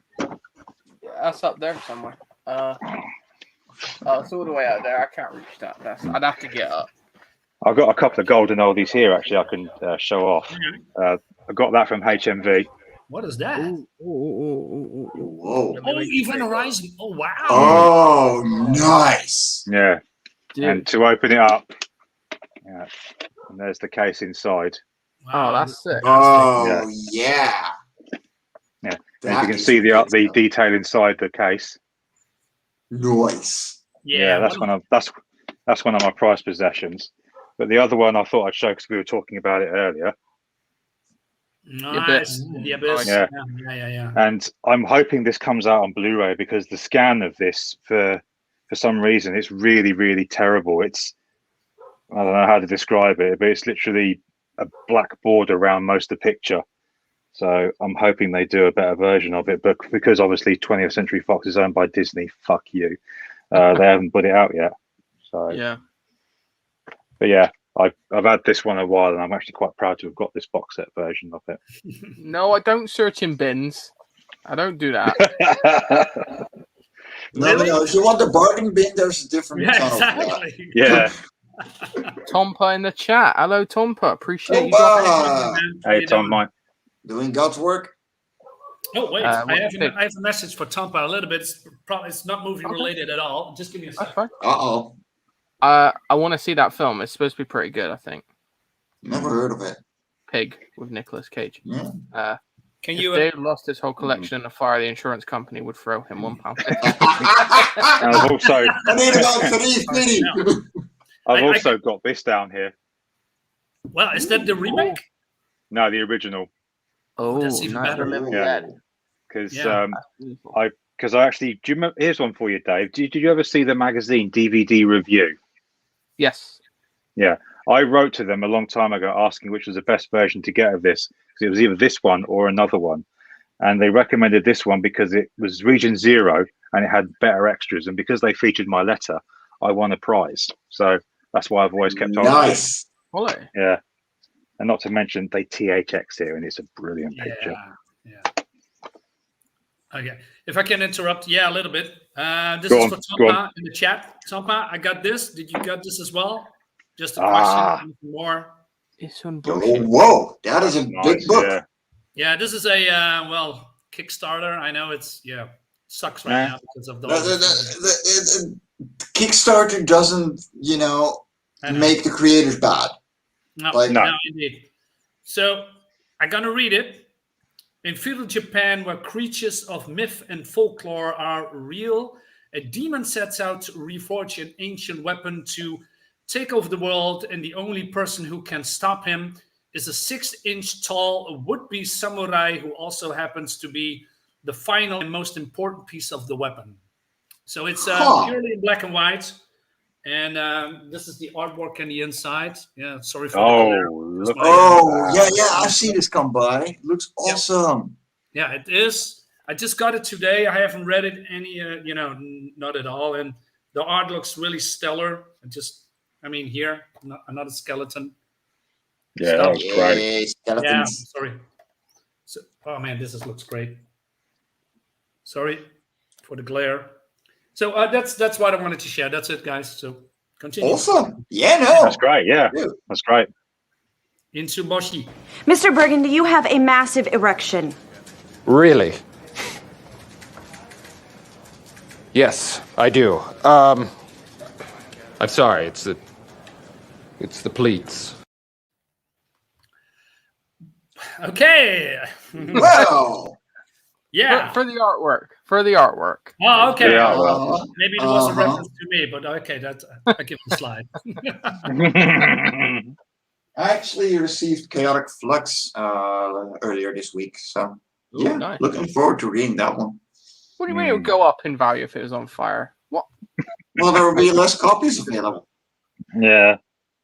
Yeah, that's up there somewhere. It's all the way out there. I can't reach that. I'd have to get up.
I've got a couple of golden oldies here. Actually, I can show off. I got that from HMV.
What is that?
Whoa.
Oh, Event Horizon. Oh, wow.
Oh, nice.
Yeah.
Dude.
And to open it up, yeah, and there's the case inside.
Wow. Oh, that's sick.
Oh, yeah.
Yeah. And you can see the detail inside the case.
Nice.
Yeah,
that's one of my prized possessions. But the other one I thought I'd show because we were talking about it earlier.
Nice. Yeah.
And I'm hoping this comes out on Blu-ray because the scan of this, for some reason, it's really, really terrible. It's, I don't know how to describe it, but it's literally a black border around most of the picture. So I'm hoping they do a better version of it. But because obviously 20th Century Fox is owned by Disney, fuck you. They haven't put it out yet. So
yeah.
But yeah, I've had this one a while, and I'm actually quite proud to have got this box set version of it.
No, I don't search in bins. I don't do that.
No, if you want the bargain bin, there's a different tunnel.
Exactly.
Yeah.
Tompa in the chat. Hello, Tompa. Appreciate you
Tompa.
dropping in.
Hey, Tom, mine.
Doing God's work.
Oh wait, I have a message for Tompa a little bit. It's not movie related at all. Just give me a second.
Uh-oh.
I want to see that film. It's supposed to be pretty good, I think.
Never heard of it.
Pig with Nicolas Cage.
Yeah.
Can
if
you?
Dave lost his whole collection in a fire, the insurance company would throw him £1.
I've also.
I need about 3
I've also got this down here.
Well, is that the remake?
No, the original.
Oh,
that's even better.
Because I actually, do you remember? Here's one for you, Dave. Did you ever see the magazine DVD Review?
Yes.
Yeah, I wrote to them a long time ago asking which was the best version to get of this, because it was either this one or another one, and they recommended this one because it was Region 0 and it had better extras, and because they featured my letter, I won a prize. So that's why I've always kept on.
Nice.
Quality.
Yeah, and not to mention they THX here, and it's a brilliant picture.
Yeah. Okay, if I can interrupt, a little bit. This is for Tompa in the chat. Tompa, I got this. Did you get this as well? Just a question. More.
It's on
whoa, that is a big book.
Yeah, this is a Kickstarter. I know it's sucks right now because of
the Kickstarter doesn't make the creators bad.
No, indeed. So I'm gonna read it. In feudal Japan, where creatures of myth and folklore are real, a demon sets out to reforge an ancient weapon to take over the world, and the only person who can stop him is a 6-inch tall would-be samurai who also happens to be the final and most important piece of the weapon. So it's purely in black and white, and this is the artwork on the inside. Yeah, sorry for
I've seen this come by. Looks awesome.
Yeah, it is. I just got it today. I haven't read it not at all. And The art looks really stellar. I mean, here another skeleton.
Yeah, that was great.
Yay,
Yeah,
skeletons.
sorry. So, oh man, looks great. Sorry for the glare. So that's what I wanted to share. That's it, guys. So continue.
Awesome. Yeah, no.
That's great. Yeah, that's great.
In Tsuboshi.
Mr. Burgundy, you have a massive erection.
Really? Yes, I do. I'm sorry. It's the pleats.
Okay.
Well.
Yeah.
For the artwork. For the artwork.
Oh, okay.
Yeah, well.
Maybe it was a reference to me, but okay, I give it a slide.
I actually received Chaotic Flux earlier this week, so yeah,
nice.
Looking forward to reading that one.
What do you mean it would go up in value if it was on fire? What?
Well, there will be less copies available.
Yeah.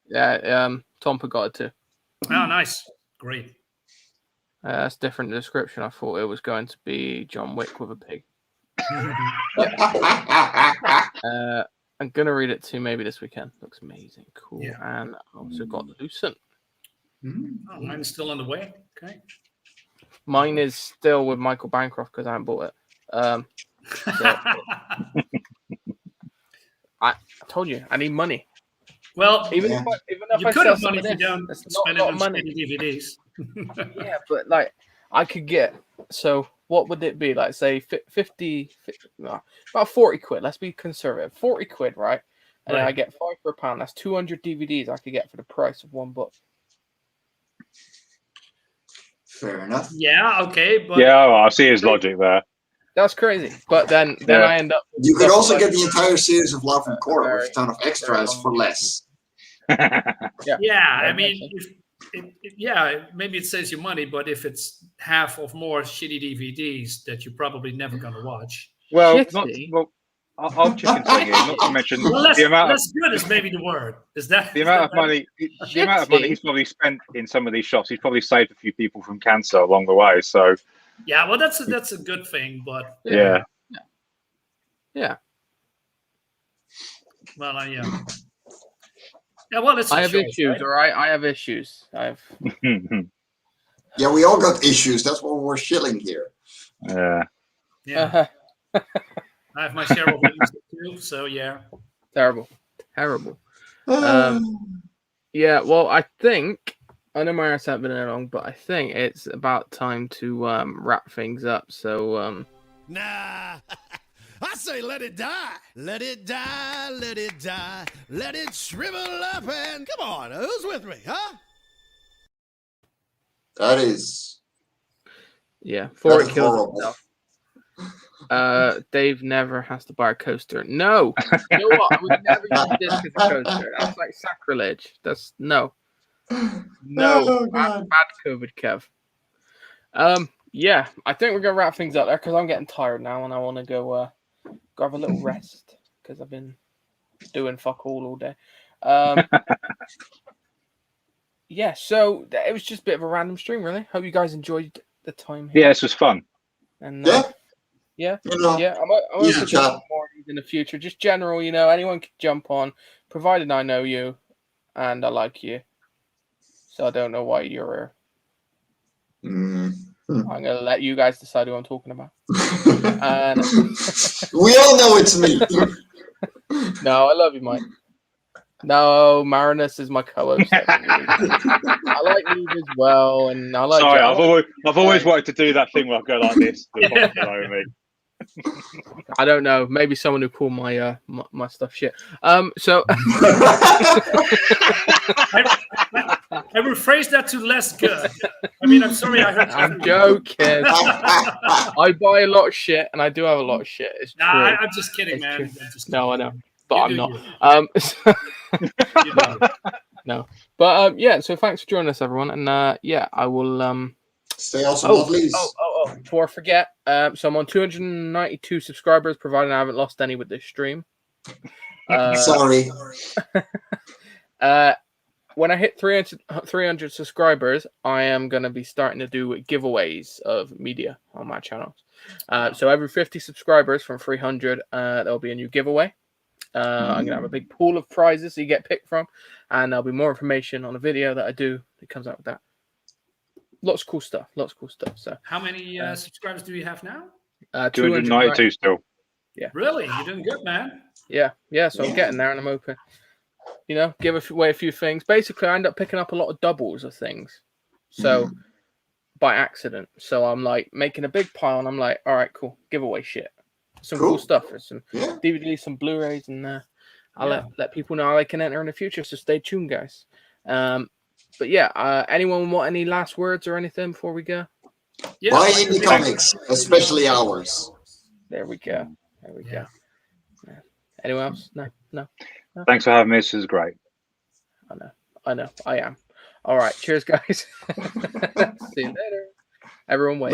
Yeah, Tom got it too.
Oh, nice. Great.
That's a different description. I thought it was going to be John Wick with a pig. I'm going to read it too maybe this weekend. Looks amazing. Cool.
Yeah.
And I also got Lucent.
Oh, mine's still on the way. Okay.
Mine is still with Michael Bancroft because I haven't bought it. I told you, I need money.
Well,
even if
you
I
could
sell
have money
some
if
of
you
this,
don't
that's
spend it
not a lot
on
of money.
shitty DVDs.
Yeah, but like I could get. So what would it be? Like say 50 no, about 40 quid. Let's be conservative. 40 quid, right? And then I get 5 for £1. That's 200 DVDs I could get for the price of one book.
Fair enough.
Yeah, okay, but
Yeah, I see his logic there.
That's crazy. But then I end up.
You could also get the entire series of Love and Core with a ton of extras for less.
Yeah, I mean, maybe it saves you money, but if it's half of more shitty DVDs that you're probably never going to watch.
Well, I'll just continue. Not to mention the amount.
Less good is maybe the word. Is that
the amount of money? The amount of money he's probably spent in some of these shops. He's probably saved a few people from cancer along the way. So
yeah, well, that's a good thing, but
yeah.
Well, yeah. Well, it's.
I have issues, all right. I have issues.
Yeah, we all got issues. That's why we're shilling here.
Yeah. I have my share of issues too. So yeah.
Terrible. Yeah. Well, I think I know my ass hasn't been there long, but I think it's about time to wrap things up. So
Nah. I say let it die. Let it die, let it die. Let it shrivel up and come on, who's with me, huh?
That is.
Yeah, before it kills
horrible.
itself. Dave never has to buy a coaster. No. You know what? I would never use this as a coaster. That's like sacrilege. That's no. Bad COVID, Kev. Yeah, I think we're gonna wrap things up there because I'm getting tired now and I want to go have a little rest because I've been doing fuck all day. Yeah, so it was just a bit of a random stream, really. Hope you guys enjoyed the time here.
Yeah, this was fun.
And
Yeah.
I'm going to do more of these in the future. Just general, anyone can jump on, provided I know you and I like you. So I don't know why you're here. I'm going to let you guys decide who I'm talking about. And
we all know it's me.
No, I love you, Mike. No, Marinus is my co-host. I like you as well, and I like.
Sorry, I've always wanted to do that thing where I go like this. Below me.
I don't know. Maybe someone who called my my stuff shit. So
I rephrased that to less good. I mean, I'm sorry.
I'm joking. I buy a lot of shit, and I do have a lot of shit. It's true.
I'm just kidding, man.
No, I know, but I'm not. No, but yeah. So thanks for joining us, everyone, and yeah, I will
stay awesome, lovelies.
Before I forget, so I'm on 292 subscribers, providing I haven't lost any with this stream.
Sorry.
When I hit 300 subscribers, I am going to be starting to do giveaways of media on my channel. So every 50 subscribers from 300, there'll be a new giveaway. I'm gonna have a big pool of prizes that you get picked from, and there'll be more information on a video that I do that comes out with that. Lots of cool stuff. So
how many subscribers do you have now?
292 still.
Yeah.
Really? You're doing good, man.
Yeah. So I'm getting there, and I'm open. Give away a few things. Basically, I end up picking up a lot of doubles of things. So by accident. So I'm like making a big pile, and I'm like, all right, cool, giveaway shit. Some cool stuff. There's some DVDs, some Blu-rays, and I'll let people know how they can enter in the future. So stay tuned, guys. But yeah, anyone want any last words or anything before we go?
Yeah, buy indie comics, especially ours.
There we go. Yeah. Anyone else? No.
Thanks for having me. This is great.
I know. I am. All right. Cheers, guys. See you later. Everyone wait.